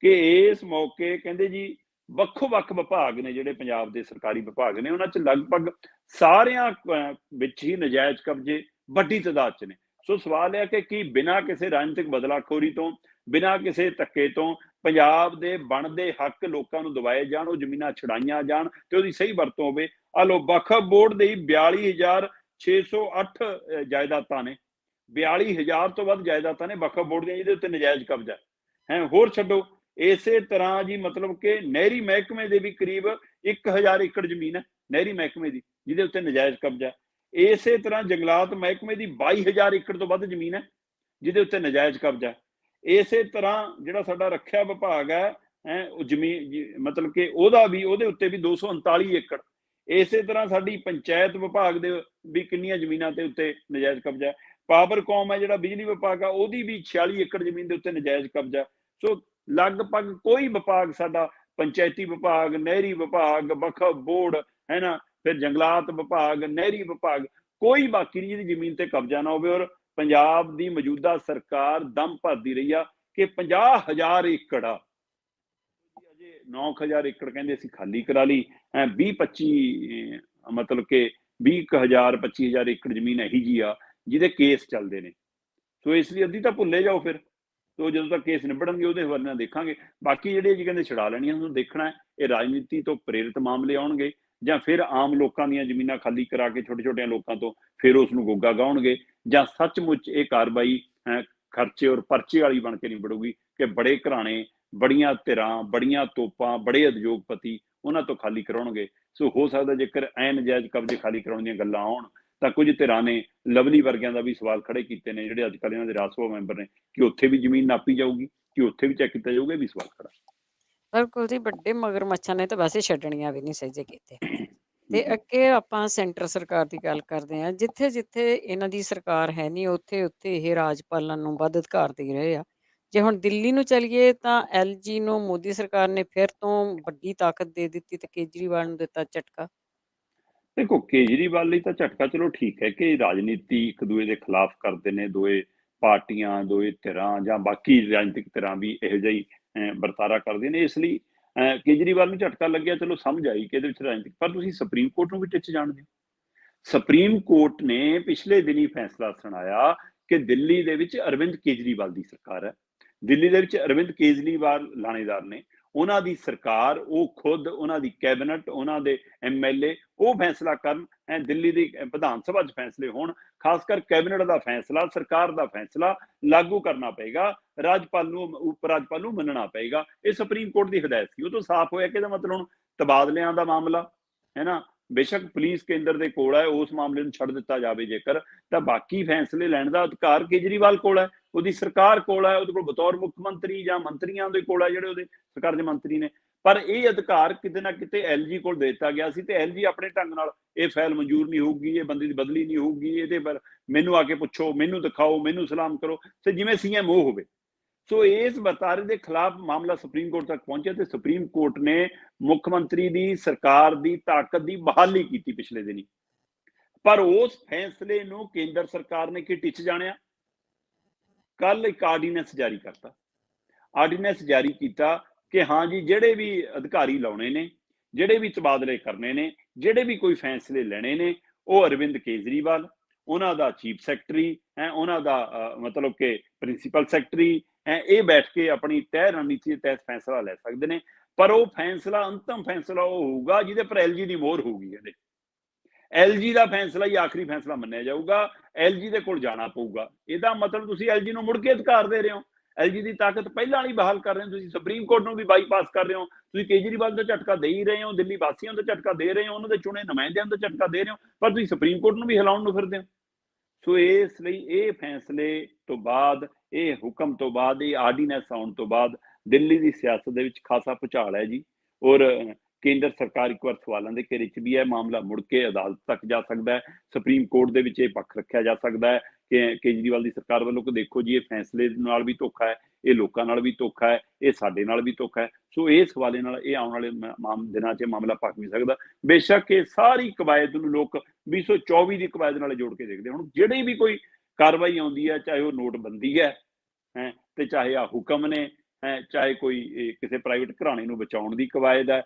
[SPEAKER 2] ਕਿ ਇਸ ਮੌਕੇ ਕਹਿੰਦੇ ਜੀ ਵੱਖੋ-ਵੱਖ ਵਿਭਾਗ ਨੇ, ਜਿਹੜੇ ਪੰਜਾਬ ਦੇ ਸਰਕਾਰੀ ਵਿਭਾਗ ਨੇ, ਉਹਨਾਂ 'ਚ ਲਗਭਗ ਸਾਰਿਆਂ ਵਿੱਚ ਹੀ ਨਜਾਇਜ਼ ਕਬਜ਼ੇ ਵੱਡੀ ਤਾਦਾਦ 'ਚ ਨੇ। ਸੋ ਸਵਾਲ ਇਹ ਕਿ ਕੀ ਬਿਨਾਂ ਕਿਸੇ ਰਾਜਨੀਤਿਕ ਬਦਲਾਖੋਰੀ ਤੋਂ, ਬਿਨਾਂ ਕਿਸੇ ਧੱਕੇ ਤੋਂ ਪੰਜਾਬ ਦੇ ਬਣਦੇ ਹੱਕ ਲੋਕਾਂ ਨੂੰ ਦਿਵਾਏ ਜਾਣ, ਉਹ ਜ਼ਮੀਨਾਂ ਛਡਾਈਆਂ ਜਾਣ ਤੇ ਉਹਦੀ ਸਹੀ ਵਰਤੋਂ ਹੋਵੇ। ਆ ਲੋ ਵਕਫ ਬੋਰਡ ਦੇ 42608 ਜਾਇਦਾਦਾਂ ਨੇ, 42000 ਤੋਂ ਵੱਧ ਜਾਇਦਾਦਾਂ ਨੇ ਵਕਫ ਬੋਰਡ ਦੀਆਂ, ਜਿਹਦੇ ਉੱਤੇ ਨਜਾਇਜ਼ ਕਬਜ਼ਾ ਹੈ। ਹੋਰ ਛੱਡੋ, ਇਸੇ ਤਰ੍ਹਾਂ ਜੀ ਮਤਲਬ ਕਿ ਨਹਿਰੀ ਮਹਿਕਮੇ ਦੇ ਵੀ ਕਰੀਬ 1000 ਏਕੜ ਜ਼ਮੀਨ ਹੈ ਨਹਿਰੀ ਮਹਿਕਮੇ ਦੀ, ਜਿਹਦੇ ਉੱਤੇ ਨਜਾਇਜ਼ ਕਬਜ਼ਾ। ਇਸੇ ਤਰ੍ਹਾਂ ਜੰਗਲਾਤ ਮਹਿਕਮੇ ਦੀ 22000 ਏਕੜ ਤੋਂ ਵੱਧ ਜ਼ਮੀਨ ਹੈ, ਜਿਹਦੇ ਉੱਤੇ ਨਜਾਇਜ਼ ਕਬਜ਼ਾ। ਇਸੇ ਤਰ੍ਹਾਂ ਜਿਹੜਾ ਸਾਡਾ ਰੱਖਿਆ ਵਿਭਾਗ ਹੈ, ਉਹ ਜ਼ਮੀਨ ਮਤਲਬ ਕਿ ਉਹਦਾ ਵੀ, ਉਹਦੇ ਉੱਤੇ ਵੀ 239 ਏਕੜ। ਇਸੇ ਤਰ੍ਹਾਂ ਸਾਡੀ ਪੰਚਾਇਤ ਵਿਭਾਗ ਦੇ ਵੀ ਕਿੰਨੀਆਂ ਜ਼ਮੀਨਾਂ ਤੇ ਉੱਤੇ ਨਜਾਇਜ਼ ਕਬਜ਼ਾ ਹੈ। ਪਾਵਰਕੌਮ ਹੈ ਜਿਹੜਾ ਬਿਜਲੀ ਵਿਭਾਗ ਆ, ਉਹਦੀ ਵੀ 46 ਏਕੜ ਜ਼ਮੀਨ ਦੇ ਉੱਤੇ ਨਜਾਇਜ਼ ਕਬਜ਼ਾ। ਸੋ ਲਗਭਗ ਕੋਈ ਵਿਭਾਗ ਸਾਡਾ, ਪੰਚਾਇਤੀ ਵਿਭਾਗ, ਨਹਿਰੀ ਵਿਭਾਗ, ਵਕਫ ਬੋਰਡ ਹੈ ਨਾ, ਫਿਰ ਜੰਗਲਾਤ ਵਿਭਾਗ, ਨਹਿਰੀ ਵਿਭਾਗ, ਕੋਈ ਬਾਕੀ ਨਹੀਂ ਜਿਹਦੀ ਜ਼ਮੀਨ ਤੇ ਕਬਜ਼ਾ ਨਾ ਹੋਵੇ। ਔਰ ਪੰਜਾਬ ਦੀ ਮੌਜੂਦਾ ਸਰਕਾਰ ਦਮ ਭਰਦੀ ਰਹੀ ਆ ਕਿ 50000 ਏਕੜ ਆ, ਅਜੇ 9000 ਏਕੜ ਕਹਿੰਦੇ ਅਸੀਂ ਖਾਲੀ ਕਰਾ ਲਈ। 20-25 ਮਤਲਬ ਕਿ 20000 25000 ਏਕੜ ਜ਼ਮੀਨ ਇਹੀ ਜੀ ਆ ਜਿਹਦੇ ਕੇਸ ਚੱਲਦੇ ਨੇ। ਸੋ ਇਸ ਲਈ ਅੱਧੀ ਤਾਂ ਭੁੱਲੇ ਜਾਓ ਫਿਰ। ਸੋ ਜਦੋਂ ਤੱਕ ਕੇਸ ਨਿਬੜਨਗੇ ਉਹਦੇ ਹਵਾਲੇ ਨਾਲ ਦੇਖਾਂਗੇ। ਬਾਕੀ ਜਿਹੜੇ ਜੀ ਕਹਿੰਦੇ ਛਡਾ ਲੈਣੀਆਂ, ਤੁਹਾਨੂੰ ਦੇਖਣਾ ਹੈ ਇਹ ਰਾਜਨੀਤੀ ਤੋਂ ਪ੍ਰੇਰਿਤ ਮਾਮਲੇ ਆਉਣਗੇ ਜਾਂ ਫਿਰ ਆਮ ਲੋਕਾਂ ਦੀਆਂ ਜ਼ਮੀਨਾਂ ਖਾਲੀ ਕਰਾ ਕੇ ਛੋਟੇ ਛੋਟਿਆਂ ਲੋਕਾਂ ਤੋਂ ਫਿਰ ਉਸ ਨੂੰ ਗੋਗਾ ਗਾਉਣਗੇ, ਜਾਂ ਸੱਚਮੁੱਚ ਇਹ ਕਾਰਵਾਈ ਖਰਚੇ ਔਰ ਪਰਚੇ ਵਾਲੀ ਬਣ ਕੇ ਨਿਬੜੂਗੀ ਕਿ ਬੜੇ ਘਰਾਣੇ, ਬੜੀਆਂ ਧਿਰਾਂ, ਬੜੀਆਂ ਤੋਪਾਂ, ਬੜੇ ਉਦਯੋਗਪਤੀ ਉਹਨਾਂ ਤੋਂ ਖਾਲੀ ਕਰਾਉਣਗੇ। ਸੋ ਹੋ ਸਕਦਾ ਜੇਕਰ ਐ ਨਜਾਇਜ਼ ਕਬਜ਼ੇ ਖਾਲੀ ਕਰਾਉਣ ਦੀਆਂ ਗੱਲਾਂ ਆਉਣ ਤਾਂ ਕੁਝ ਧਿਰਾਂ ਨੇ ਲਵਲੀ ਵਰਗਿਆਂ ਦਾ ਵੀ ਸਵਾਲ ਖੜੇ ਕੀਤੇ ਨੇ, ਜਿਹੜੇ ਅੱਜ ਕੱਲ੍ਹ ਇਹਨਾਂ ਦੇ ਰਾਜ ਸਭਾ ਮੈਂਬਰ ਨੇ, ਕਿ ਉੱਥੇ ਵੀ ਜ਼ਮੀਨ ਨਾਪੀ ਜਾਊਗੀ, ਕਿ ਉੱਥੇ ਵੀ ਚੈੱਕ ਕੀਤਾ ਜਾਊਗਾ, ਇਹ ਵੀ ਸਵਾਲ ਖੜਾ।
[SPEAKER 1] ਬਿਲਕੁਲ ਜੀ, ਵੱਡੇ ਮਗਰਮੱਛਾਂ ਨੇ ਤਾਂ ਵੈਸੇ ਛੱਡਣੀਆਂ ਵੀ ਨਹੀਂ ਸਹਿਜੇ ਕਿਤੇ। ਤੇ ਅੱਗੇ ਆਪਾਂ ਸੈਂਟਰ ਸਰਕਾਰ ਦੀ ਗੱਲ ਕਰਦੇ ਹਾਂ। ਜਿੱਥੇ-ਜਿੱਥੇ ਇਹਨਾਂ ਦੀ ਸਰਕਾਰ ਹੈ ਨਹੀਂ, ਉੱਥੇ-ਉੱਥੇ ਇਹ ਰਾਜ ਪਾਲਣ ਨੂੰ ਵੱਧ ਅਧਿਕਾਰ ਦੇ ਰਹੇ ਆ। ਜੇ ਹੁਣ ਦਿੱਲੀ ਨੂੰ ਚੱਲੀਏ ਤਾਂ ਐਲਜੀ ਨੂੰ ਮੋਦੀ ਸਰਕਾਰ ਨੇ ਫਿਰ ਤੋਂ ਵੱਡੀ ਤਾਕਤ ਦੇ ਦਿੱਤੀ ਤੇ ਕੇਜਰੀਵਾਲ ਨੂੰ ਦਿੱਤਾ ਝਟਕਾ।
[SPEAKER 2] ਦੇਖੋ ਕੇਜਰੀਵਾਲ ਲਈ ਤਾਂ ਝਟਕਾ ਚਲੋ ਠੀਕ ਹੈ ਕਿ ਰਾਜਨੀਤੀ ਇੱਕ ਦੂਏ ਦੇ ਖਿਲਾਫ ਕਰਦੇ ਨੇ, ਦੋਏ ਪਾਰਟੀਆਂ, ਦੋਏ ਧਿਰਾਂ ਜਾਂ ਬਾਕੀ ਰਾਜਨੀਤਿਕ ਧਿਰਾਂ ਵੀ ਇਹੋ ਜਿਹਾ ਹੀ ਵਰਤਾਰਾ ਕਰਦੇ ਨੇ। ਇਸ ਲਈ ਕੇਜਰੀਵਾਲ ਨੂੰ ਝਟਕਾ ਲੱਗਿਆ, ਚਲੋ ਸਮਝ ਆਈ ਕਿ ਇਹਦੇ ਵਿੱਚ ਰਾਜਨੀਤਿਕ। ਪਰ ਤੁਸੀਂ ਸੁਪਰੀਮ ਕੋਰਟ ਨੂੰ ਵੀ ਟਿੱਚ ਜਾਣਦੇ ਹੋ। ਸੁਪਰੀਮ ਕੋਰਟ ਨੇ ਪਿਛਲੇ ਦਿਨੀ ਫੈਸਲਾ ਸੁਣਾਇਆ ਕਿ ਦਿੱਲੀ ਦੇ ਵਿੱਚ ਅਰਵਿੰਦ ਕੇਜਰੀਵਾਲ ਦੀ ਸਰਕਾਰ ਹੈ। ਦਿੱਲੀ ਦੇ ਵਿੱਚ ਅਰਵਿੰਦ ਕੇਜਰੀਵਾਲ ਲਾਣੇਦਾਰ ਨੇ, ਉਹਨਾਂ ਦੀ ਸਰਕਾਰ, ਉਹ ਖੁਦ, ਉਹਨਾਂ ਦੀ ਕੈਬਨਿਟ, ਉਹਨਾਂ ਦੇ ਐਮਐਲਏ ਉਹ ਫੈਸਲਾ ਕਰਨ, ਦਿੱਲੀ ਦੀ ਵਿਧਾਨ ਸਭਾ 'ਚ ਫੈਸਲੇ ਹੋਣ, ਖਾਸ ਕਰ ਕੈਬਨਿਟ ਦਾ ਫੈਸਲਾ, ਸਰਕਾਰ ਦਾ ਫੈਸਲਾ ਲਾਗੂ ਕਰਨਾ ਪਏਗਾ, ਰਾਜਪਾਲ ਨੂੰ, ਉਪ ਰਾਜਪਾਲ ਨੂੰ ਮੰਨਣਾ ਪਏਗਾ। ਇਹ ਸੁਪਰੀਮ ਕੋਰਟ ਦੀ ਹਦਾਇਤ ਸੀ। ਉਹ ਤੋਂ ਸਾਫ਼ ਹੋਇਆ ਕਿ ਇਹਦਾ ਮਤਲਬ ਹੁਣ ਤਬਾਦਲਿਆਂ ਦਾ ਮਾਮਲਾ ਹੈ ਨਾ, ਬੇਸ਼ੱਕ ਪੁਲਿਸ ਕੇਂਦਰ ਦੇ ਕੋਲ ਹੈ, ਉਸ ਮਾਮਲੇ ਨੂੰ ਛੱਡ ਦਿੱਤਾ ਜਾਵੇ ਜੇਕਰ, ਤਾਂ ਬਾਕੀ ਫੈਸਲੇ ਲੈਣ ਦਾ ਅਧਿਕਾਰ ਕੇਜਰੀਵਾਲ ਕੋਲ ਹੈ, ਉਹਦੀ ਸਰਕਾਰ ਕੋਲ ਹੈ, ਉਹਦੇ ਕੋਲ ਬਤੌਰ ਮੁੱਖ ਮੰਤਰੀ ਜਾਂ ਮੰਤਰੀਆਂ ਦੇ ਕੋਲ ਹੈ ਜਿਹੜੇ ਉਹਦੇ ਸਰਕਾਰ ਦੇ ਮੰਤਰੀ ਨੇ। ਪਰ ਇਹ ਅਧਿਕਾਰ ਕਿਤੇ ਨਾ ਕਿਤੇ ਐਲਜੀ ਕੋਲ ਦੇ ਦਿੱਤਾ ਗਿਆ ਸੀ, ਤੇ ਐਲਜੀ ਆਪਣੇ ਢੰਗ ਨਾਲ ਇਹ ਫਾਈਲ ਮਨਜ਼ੂਰ ਨਹੀਂ ਹੋਊਗੀ, ਇਹ ਬੰਦੇ ਦੀ ਬਦਲੀ ਨਹੀਂ ਹੋਊਗੀ, ਇਹਦੇ ਪਰ ਮੈਨੂੰ ਆ ਕੇ ਪੁੱਛੋ, ਮੈਨੂੰ ਦਿਖਾਓ, ਮੈਨੂੰ ਸਲਾਮ ਕਰੋ, ਤੇ ਜਿਵੇਂ ਸੀਐਮ ਉਹ ਹੋਵੇ। ਸੋ ਇਸ ਵਰਤਾਰੇ ਦੇ ਖਿਲਾਫ ਮਾਮਲਾ ਸੁਪਰੀਮ ਕੋਰਟ ਤੱਕ ਪਹੁੰਚਿਆ, ਤੇ ਸੁਪਰੀਮ ਕੋਰਟ ਨੇ ਮੁੱਖ ਮੰਤਰੀ ਦੀ ਸਰਕਾਰ ਦੀ ਤਾਕਤ ਦੀ ਬਹਾਲੀ ਕੀਤੀ ਪਿਛਲੇ ਦਿਨੀ। ਪਰ ਉਸ ਫੈਸਲੇ ਨੂੰ ਕੇਂਦਰ ਸਰਕਾਰ ਨੇ ਕੀ ਟਿੱਚ ਜਾਣਿਆ, ਕੱਲ ਇੱਕ ਆਰਡੀਨੈਂਸ ਜਾਰੀ ਕਰਤਾ। ਆਰਡੀਨੈਂਸ ਜਾਰੀ ਕੀਤਾ ਕਿ ਹਾਂ ਜੀ, ਜਿਹੜੇ ਵੀ ਅਧਿਕਾਰੀ ਲਾਉਣੇ ਨੇ, ਜਿਹੜੇ ਵੀ ਤਬਾਦਲੇ ਕਰਨੇ ਨੇ, ਜਿਹੜੇ ਵੀ ਕੋਈ ਫੈਸਲੇ ਲੈਣੇ ਨੇ, ਉਹ ਅਰਵਿੰਦ ਕੇਜਰੀਵਾਲ, ਉਹਨਾਂ ਦਾ ਚੀਫ ਸੈਕਟਰੀ ਹੈ, ਉਹਨਾਂ ਦਾ ਮਤਲਬ ਕਿ ਪ੍ਰਿੰਸੀਪਲ ਸੈਕਟਰੀ ਹੈ, ਇਹ ਬੈਠ ਕੇ ਆਪਣੀ ਤੈਅ ਰਣਨੀਤੀ ਦੇ ਤਹਿਤ ਫੈਸਲਾ ਲੈ ਸਕਦੇ ਨੇ। ਪਰ ਉਹ ਫੈਸਲਾ, ਅੰਤਮ ਫੈਸਲਾ ਉਹ ਹੋਊਗਾ ਜਿਹਦੇ ਪਰ ਐਲਜੀ ਦੀ ਮੋਹਰ ਹੋਊਗੀ। ਇਹਦੇ ਐਲਜੀ ਦਾ ਫੈਸਲਾ ਹੀ ਆਖਰੀ ਫੈਸਲਾ ਮੰਨਿਆ ਜਾਊਗਾ, ਐਲਜੀ ਦੇ ਕੋਲ ਜਾਣਾ ਪਊਗਾ। ਇਹਦਾ ਮਤਲਬ ਤੁਸੀਂ ਐਲਜੀ ਨੂੰ ਮੁੜ ਕੇ ਅਧਿਕਾਰ ਦੇ ਰਹੇ ਹੋ, ਐਲਜੀ ਦੀ ਤਾਕਤ ਪਹਿਲਾਂ ਵਾਲੀ ਬਹਾਲ ਕਰ ਰਹੇ ਹੋ, ਤੁਸੀਂ ਸੁਪਰੀਮ ਕੋਰਟ ਨੂੰ ਵੀ ਬਾਈਪਾਸ ਕਰ ਰਹੇ ਹੋ, ਤੁਸੀਂ ਕੇਜਰੀਵਾਲ ਦਾ ਝਟਕਾ ਦੇ ਹੀ ਰਹੇ ਹੋ, ਦਿੱਲੀ ਵਾਸੀਆਂ ਦਾ ਝਟਕਾ ਦੇ ਰਹੇ ਹੋ, ਉਹਨਾਂ ਦੇ ਚੁਣੇ ਨੁਮਾਇੰਦਿਆਂ ਦਾ ਝਟਕਾ ਦੇ ਰਹੇ ਹੋ, ਪਰ ਤੁਸੀਂ ਸੁਪਰੀਮ ਕੋਰਟ ਨੂੰ ਵੀ ਹਿਲਾਉਣ ਨੂੰ ਫਿਰਦੇ ਹੋ। ਸੋ ਇਸ ਲਈ ਇਹ ਫੈਸਲੇ ਤੋਂ ਬਾਅਦ, ਇਹ ਹੁਕਮ ਤੋਂ ਬਾਅਦ, ਇਹ ਆਰਡੀਨੈਂਸ ਆਉਣ ਤੋਂ ਬਾਅਦ ਦਿੱਲੀ ਦੀ ਸਿਆਸਤ ਦੇ ਵਿੱਚ ਖਾਸਾ ਭੁਚਾਲ ਹੈ ਜੀ। ਔਰ ਕੇਂਦਰ ਸਰਕਾਰ ਇੱਕ ਵਾਰ ਸਵਾਲਾਂ ਦੇ ਘੇਰੇ 'ਚ ਵੀ ਹੈ, ਮਾਮਲਾ ਮੁੜ ਕੇ ਅਦਾਲਤ ਤੱਕ ਜਾ ਸਕਦਾ ਹੈ, ਸੁਪਰੀਮ ਕੋਰਟ ਦੇ ਵਿੱਚ ਇਹ ਪੱਖ ਰੱਖਿਆ ਜਾ ਸਕਦਾ ਹੈ ਕਿ ਕੇਜਰੀਵਾਲ ਦੀ ਸਰਕਾਰ ਵੱਲੋਂ ਕਿ ਦੇਖੋ ਜੀ, ਇਹ ਫੈਸਲੇ ਨਾਲ ਵੀ ਧੋਖਾ ਹੈ, ਇਹ ਲੋਕਾਂ ਨਾਲ ਵੀ ਧੋਖਾ ਹੈ, ਇਹ ਸਾਡੇ ਨਾਲ ਵੀ ਧੋਖਾ ਹੈ। ਸੋ ਇਸ ਹਵਾਲੇ ਨਾਲ ਇਹ ਆਉਣ ਵਾਲੇ ਦਿਨਾਂ 'ਚ ਮਾਮਲਾ ਭਖ ਵੀ ਸਕਦਾ। ਬੇਸ਼ੱਕ ਇਹ ਸਾਰੀ ਕਵਾਇਦ ਨੂੰ ਲੋਕ 2024 ਦੀ ਕਵਾਇਦ ਨਾਲ ਜੋੜ ਕੇ ਦੇਖਦੇ। ਹੁਣ ਜਿਹੜੀ ਵੀ ਕੋਈ ਕਾਰਵਾਈ ਆਉਂਦੀ ਹੈ, ਚਾਹੇ ਉਹ ਨੋਟਬੰਦੀ ਹੈ, ਤੇ ਚਾਹੇ ਆ ਹੁਕਮ ਨੇ, ਚਾਹੇ ਕੋਈ ਕਿਸੇ ਪ੍ਰਾਈਵੇਟ ਘਰਾਣੇ ਨੂੰ ਬਚਾਉਣ ਦੀ ਕਵਾਇਦ ਹੈ,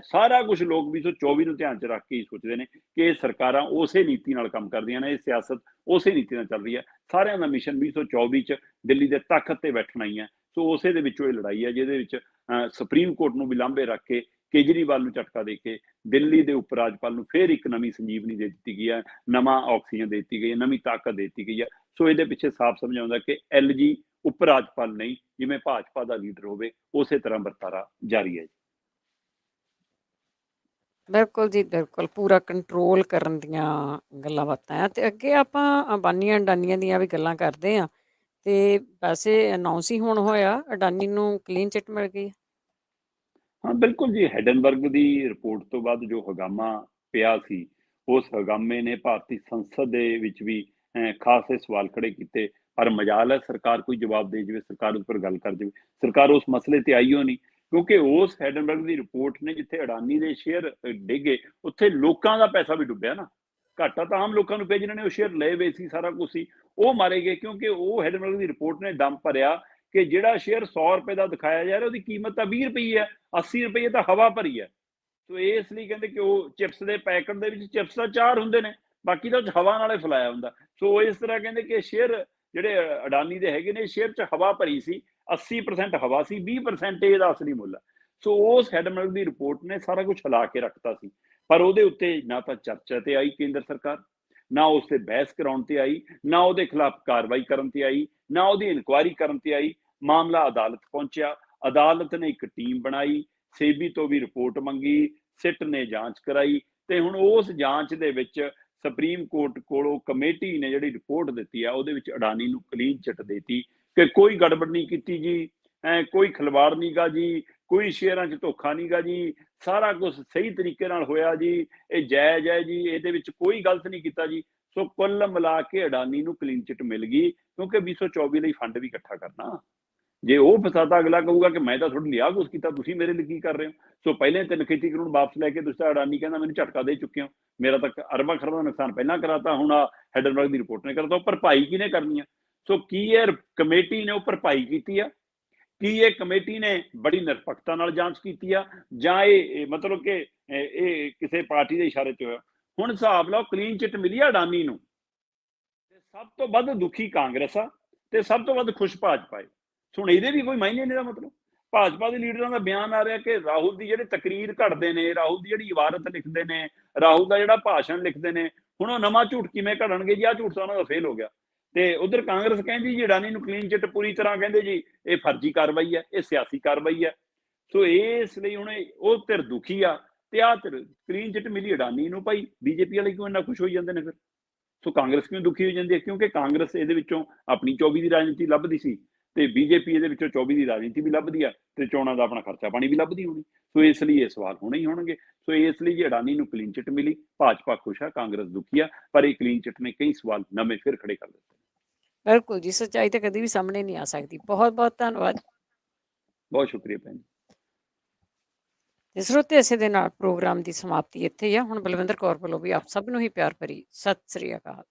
[SPEAKER 2] ਸਾਰਾ ਕੁਝ ਲੋਕ 2024 ਨੂੰ ਧਿਆਨ 'ਚ ਰੱਖ ਕੇ ਹੀ ਸੋਚਦੇ ਨੇ ਕਿ ਇਹ ਸਰਕਾਰਾਂ ਉਸੇ ਨੀਤੀ ਨਾਲ ਕੰਮ ਕਰਦੀਆਂ ਨੇ, ਇਹ ਸਿਆਸਤ ਉਸੇ ਨੀਤੀ ਨਾਲ ਚੱਲ ਰਹੀ ਹੈ। ਸਾਰਿਆਂ ਦਾ ਮਿਸ਼ਨ 2024 'ਚ ਦਿੱਲੀ ਦੇ ਤਖ਼ਤ ਤੇ ਬੈਠਣਾ ਹੀ ਹੈ। ਸੋ ਉਸੇ ਦੇ ਵਿੱਚੋਂ ਇਹ ਲੜਾਈ ਹੈ, ਜਿਹਦੇ ਵਿੱਚ ਸੁਪਰੀਮ ਕੋਰਟ ਨੂੰ ਵੀ ਲਾਂਭੇ ਰੱਖ ਕੇ, ਕੇਜਰੀਵਾਲ ਨੂੰ ਝਟਕਾ ਦੇ ਕੇ, ਦਿੱਲੀ ਦੇ ਉਪ ਰਾਜਪਾਲ ਨੂੰ ਫਿਰ ਇੱਕ ਨਵੀਂ ਸੰਜੀਵਨੀ ਦੇ ਦਿੱਤੀ ਗਈ ਹੈ, ਨਵਾਂ ਆਕਸੀਜਨ ਦੇ ਦਿੱਤੀ ਗਈ ਹੈ, ਨਵੀਂ ਤਾਕਤ ਦੇ ਦਿੱਤੀ ਗਈ ਹੈ। ਸੋ ਇਹਦੇ ਪਿੱਛੇ ਸਾਫ਼ ਸਮਝ ਆਉਂਦਾ ਕਿ ਐਲਜੀ ਉਪ ਰਾਜਪਾਲ ਨਹੀਂ, ਜਿਵੇਂ ਭਾਜਪਾ ਦਾ ਲੀਡਰ ਹੋਵੇ ਉਸੇ ਤਰ੍ਹਾਂ ਵਰਤਾਰਾ ਜਾਰੀ ਹੈ।
[SPEAKER 1] ਬਿਲਕੁਲ ਜੀ, ਬਿਲਕੁਲ ਪੂਰਾ ਕੰਟਰੋਲ ਕਰਨ ਦੀਆਂ ਗੱਲਾਂ ਬਾਤਾਂ ਆ। ਤੇ ਅੱਗੇ ਆਪਾਂ ਅੰਬਾਨੀਆਂ ਅਡਾਨੀਆਂ ਦੀਆਂ ਵੀ ਗੱਲਾਂ ਕਰਦੇ ਹਾਂ। ਤੇ ਵੈਸੇ ਅਨਾਉਂਸ ਹੀ ਹੁਣ ਹੋਇਆ, ਅਡਾਨੀ ਨੂੰ ਕਲੀਨ ਚਿੱਟ ਮਿਲ ਗਈ।
[SPEAKER 2] ਹਾਂ ਬਿਲਕੁਲ ਜੀ, ਹੈਡਨਬਰਗ ਦੀ ਰਿਪੋਰਟ ਤੋਂ ਬਾਅਦ ਜੋ ਹਗਾਮਾ ਪਿਆ ਸੀ, ਉਸ ਹਗਾਮੇ ਨੇ ਭਾਰਤੀ ਸੰਸਦ ਦੇ ਵਿੱਚ ਵੀ ਖਾਸੇ ਸਵਾਲ ਖੜੇ ਕੀਤੇ। ਪਰ ਮਜਾਲ ਹੈ ਸਰਕਾਰ ਕੋਈ ਜਵਾਬ ਦੇ ਜਾਵੇ, ਸਰਕਾਰ ਉੱਪਰ ਗੱਲ ਕਰ ਜਾਵੇ। ਸਰਕਾਰ ਉਸ ਮਸਲੇ ਤੇ ਆਈ ਹੋ ਨਹੀਂ, ਕਿਉਂਕਿ ਉਸ ਹੈਡਨਬਰਗ ਦੀ ਰਿਪੋਰਟ ਨੇ ਜਿੱਥੇ ਅਡਾਨੀ ਦੇ ਸ਼ੇਅਰ ਡਿੱਗੇ, ਉੱਥੇ ਲੋਕਾਂ ਦਾ ਪੈਸਾ ਵੀ ਡੁੱਬਿਆ ਨਾ। ਘਾਟਾ ਤਾਂ ਆਮ ਲੋਕਾਂ ਨੂੰ ਪਿਆ ਜਿਨ੍ਹਾਂ ਨੇ ਉਹ ਸ਼ੇਅਰ ਲਏ ਹੋਏ ਸੀ, ਸਾਰਾ ਕੁਝ ਸੀ, ਉਹ ਮਾਰੇ ਗਏ। ਕਿਉਂਕਿ ਉਹ ਹੈਡਨਬਰਗ ਦੀ ਰਿਪੋਰਟ ਨੇ ਦਮ ਭਰਿਆ ਕਿ ਜਿਹੜਾ ਸ਼ੇਅਰ 100 ਰੁਪਏ ਦਾ ਦਿਖਾਇਆ ਜਾ ਰਿਹਾ, ਉਹਦੀ ਕੀਮਤ ਤਾਂ 20 ਰੁਪਏ ਹੈ, 80 ਰੁਪਏ ਤਾਂ ਹਵਾ ਭਰੀ ਹੈ। ਸੋ ਇਸ ਲਈ ਕਹਿੰਦੇ ਕਿ ਉਹ ਚਿਪਸ ਦੇ ਪੈਕਟ ਦੇ ਵਿੱਚ ਚਿਪਸ ਤਾਂ 4 ਹੁੰਦੇ ਨੇ, ਬਾਕੀ ਤਾਂ ਹਵਾ ਨਾਲੇ ਫੈਲਾਇਆ ਹੁੰਦਾ। ਸੋ ਇਸ ਤਰ੍ਹਾਂ ਕਹਿੰਦੇ ਕਿ ਸ਼ੇਅਰ ਜਿਹੜੇ ਅਡਾਨੀ ਦੇ ਹੈਗੇ ਨੇ, ਸ਼ੇਅਰ 'ਚ ਹਵਾ ਭਰੀ ਸੀ, 80% ਹਵਾ ਸੀ, 20% ਇਹਦਾ ਅਸਲੀ ਮੁੱਲ ਹੈ। ਸੋ ਉਸ ਹੈਡਨਬਰਗ ਦੀ ਰਿਪੋਰਟ ਨੇ ਸਾਰਾ ਕੁਝ ਹਿਲਾ ਕੇ ਰੱਖਤਾ ਸੀ। ਪਰ ਉਹਦੇ ਉੱਤੇ ਨਾ ਤਾਂ ਚਰਚਾ ਤੇ ਆਈ ਕੇਂਦਰ ਸਰਕਾਰ, ਨਾ ਉਸ ਤੇ ਬਹਿਸ ਕਰਾਉਣ ਤੇ ਆਈ, ਨਾ ਉਹਦੇ ਖਿਲਾਫ ਕਾਰਵਾਈ ਕਰਨ ਤੇ ਆਈ, ਨਾ ਉਹਦੀ ਇਨਕੁਆਇਰੀ ਕਰਨ ਤੇ ਆਈ। ਮਾਮਲਾ ਅਦਾਲਤ ਪਹੁੰਚਿਆ, ਅਦਾਲਤ ਨੇ ਇੱਕ ਟੀਮ ਬਣਾਈ, ਸੇਬੀ ਤੋਂ ਵੀ ਰਿਪੋਰਟ ਮੰਗੀ, ਸਿੱਟ ਨੇ ਜਾਂਚ ਕਰਾਈ, ਤੇ ਹੁਣ ਉਸ ਜਾਂਚ ਦੇ ਵਿੱਚ ਸੁਪਰੀਮ ਕੋਰਟ ਕੋਲੋਂ ਕਮੇਟੀ ਨੇ ਜਿਹੜੀ ਰਿਪੋਰਟ ਦਿੱਤੀ ਆ, ਉਹਦੇ ਵਿੱਚ ਅਡਾਨੀ ਨੂੰ ਕਲੀਨ ਚਿੱਟ ਦੇਤੀ ਕਿ ਕੋਈ ਗੜਬੜ ਨਹੀਂ ਕੀਤੀ ਜੀ, ਕੋਈ ਖਿਲਵਾੜ ਨਹੀਂ ਗਾ ਜੀ, ਕੋਈ ਸ਼ੇਅਰਾਂ 'ਚ ਧੋਖਾ ਨਹੀਂ ਗਾ ਜੀ, ਸਾਰਾ ਕੁਝ ਸਹੀ ਤਰੀਕੇ ਨਾਲ ਹੋਇਆ ਜੀ, ਇਹ ਜਾਇਜ਼ ਹੈ ਜੀ, ਇਹਦੇ ਵਿੱਚ ਕੋਈ ਗਲਤ ਨਹੀਂ ਕੀਤਾ ਜੀ। ਸੋ ਕੁੱਲ ਮਿਲਾ ਕੇ ਅਡਾਨੀ ਨੂੰ ਕਲੀਨ ਚਿੱਟ ਮਿਲ ਗਈ, ਕਿਉਂਕਿ 2024 ਲਈ ਫੰਡ ਵੀ ਇਕੱਠਾ ਕਰਨਾ। ਜੇ ਉਹ ਫਸਾਦਾ, ਅਗਲਾ ਕਹੂਗਾ ਕਿ ਮੈਂ ਤਾਂ ਤੁਹਾਡੇ ਲਈ ਆਹ ਕੁਛ ਕੀਤਾ, ਤੁਸੀਂ ਮੇਰੇ ਲਈ ਕੀ ਕਰ ਰਹੇ ਹੋ। ਸੋ ਪਹਿਲੇ 3 ਖੇਤੀ ਕਾਨੂੰਨ ਵਾਪਸ ਲੈ ਕੇ ਤੁਸੀਂ ਅਡਾਨੀ ਕਹਿੰਦਾ ਮੈਨੂੰ ਝਟਕਾ ਦੇ ਚੁੱਕੇ ਹੋ, ਮੇਰਾ ਤਾਂ ਅਰਬਾਂ ਖਰਬਾਂ ਦਾ ਨੁਕਸਾਨ ਪਹਿਲਾਂ ਕਰਾਤਾ, ਹੁਣ ਆ ਹੈਡਨਬਰਗ ਦੀ ਰਿਪੋਰਟ ਨੇ ਕਰਤਾ। ਉਹ ਭਰਪਾਈ ਕਿਹਨੇ ਕਰਨੀ ਆ? ਸੋ ਕੀ ਇਹ ਕਮੇਟੀ ਨੇ ਉਹ ਭਰਪਾਈ ਕੀਤੀ ਆ? ਕੀ ਇਹ ਕਮੇਟੀ ਨੇ ਬੜੀ ਨਿਰਪੱਖਤਾ ਨਾਲ ਜਾਂਚ ਕੀਤੀ ਆ, ਜਾਂ ਇਹ ਮਤਲਬ ਕਿ ਇਹ ਕਿਸੇ ਪਾਰਟੀ ਦੇ ਇਸ਼ਾਰੇ ਤੇ ਹੋਇਆ? ਹੁਣ ਹਿਸਾਬ ਲਾਓ ਕਲੀਨ ਚਿੱਟ ਮਿਲੀ ਆ ਅਡਾਨੀ ਨੂੰ, ਤੇ ਸਭ ਤੋਂ ਵੱਧ ਦੁਖੀ ਕਾਂਗਰਸ ਆ ਤੇ ਸਭ ਤੋਂ ਵੱਧ ਖੁਸ਼ ਭਾਜਪਾ ਹੈ। ਹੁਣ ਇਹਦੇ ਵੀ ਕੋਈ ਮਾਇਨੇ ਨਹੀਂ ਦਾ ਮਤਲਬ। ਭਾਜਪਾ ਦੇ ਲੀਡਰਾਂ ਦਾ ਬਿਆਨ ਆ ਰਿਹਾ ਕਿ ਰਾਹੁਲ ਦੀ ਜਿਹੜੇ ਤਕਰੀਰ ਘੜਦੇ ਨੇ, ਰਾਹੁਲ ਦੀ ਜਿਹੜੀ ਇਬਾਰਤ ਲਿਖਦੇ ਨੇ, ਰਾਹੁਲ ਦਾ ਜਿਹੜਾ ਭਾਸ਼ਣ ਲਿਖਦੇ ਨੇ, ਹੁਣ ਉਹ ਨਵਾਂ ਝੂਠ ਕਿਵੇਂ ਘੜਨਗੇ ਜੀ? ਆਹ ਝੂਠ ਤਾਂ ਉਹਨਾਂ ਦਾ ਫੇਲ ਹੋ ਗਿਆ। ਤੇ ਉਧਰ ਕਾਂਗਰਸ ਕਹਿੰਦੀ ਜੀ ਅਡਾਨੀ ਨੂੰ ਕਲੀਨ ਚਿੱਟ ਪੂਰੀ ਤਰ੍ਹਾਂ ਕਹਿੰਦੇ ਜੀ ਇਹ ਫਰਜ਼ੀ ਕਾਰਵਾਈ ਹੈ, ਇਹ ਸਿਆਸੀ ਕਾਰਵਾਈ ਹੈ। ਸੋ ਇਸ ਲਈ ਹੁਣ ਉਹ ਧਿਰ ਦੁਖੀ ਆ ਤੇ ਆਹ ਧਿਰ ਕਲੀਨ ਚਿੱਟ ਮਿਲੀ ਅਡਾਨੀ ਨੂੰ। ਭਾਈ ਬੀਜੇਪੀ ਵਾਲੇ ਕਿਉਂ ਇੰਨਾ ਖੁਸ਼ ਹੋਈ ਜਾਂਦੇ ਨੇ ਫਿਰ? ਸੋ ਕਾਂਗਰਸ ਕਿਉਂ ਦੁਖੀ ਹੋ ਜਾਂਦੀ ਹੈ? ਕਿਉਂਕਿ ਕਾਂਗਰਸ ਇਹਦੇ ਵਿੱਚੋਂ ਆਪਣੀ 24 ਦੀ ਰਾਜਨੀਤੀ ਲੱਭਦੀ ਸੀ ਤੇ ਬੀਜੇਪੀ ਇਹਦੇ ਵਿੱਚੋਂ 24 ਦੀ ਰਾਜਨੀਤੀ ਵੀ ਲੱਭਦੀ ਆ ਤੇ ਚੋਣਾਂ ਦਾ ਆਪਣਾ ਖਰਚਾ ਪਾਣੀ ਵੀ ਲੱਭਦੀ ਹੋਣੀ। ਸੋ ਇਸ ਲਈ ਇਹ ਸਵਾਲ ਹੋਣੇ ਹੀ ਹੋਣਗੇ। ਸੋ ਇਸ ਲਈ ਜੇ ਅਡਾਨੀ ਨੂੰ ਕਲੀਨ ਚਿੱਟ ਮਿਲੀ, ਭਾਜਪਾ ਖੁਸ਼ ਆ, ਕਾਂਗਰਸ ਦੁਖੀ ਆ, ਪਰ ਇਹ ਕਲੀਨ ਚਿੱਟ ਨੇ ਕਈ ਸਵਾਲ ਨਵੇਂ ਫਿਰ ਖੜੇ ਕਰ ਦਿੱਤੇ।
[SPEAKER 1] ਬਿਲਕੁਲ ਜੀ, ਸੱਚਾਈ ਤਾਂ ਕਦੀ ਵੀ ਸਾਹਮਣੇ ਨਹੀਂ ਆ ਸਕਦੀ। ਬਹੁਤ ਬਹੁਤ ਧੰਨਵਾਦ।
[SPEAKER 2] ਬਹੁਤ ਸ਼ੁਕਰੀਆ ਭੈਣ ਜੀ।
[SPEAKER 1] ਤੇ ਸਰੋਤੇ ਇਸੇ ਦੇ ਨਾਲ ਪ੍ਰੋਗਰਾਮ ਦੀ ਸਮਾਪਤੀ ਇੱਥੇ ਹੀ ਆ। ਹੁਣ ਬਲਵਿੰਦਰ ਕੌਰ ਵੱਲੋਂ ਵੀ ਆਪ ਸਭ ਨੂੰ ਹੀ ਪਿਆਰ ਭਰੀ ਸਤਿ ਸ੍ਰੀ ਅਕਾਲ।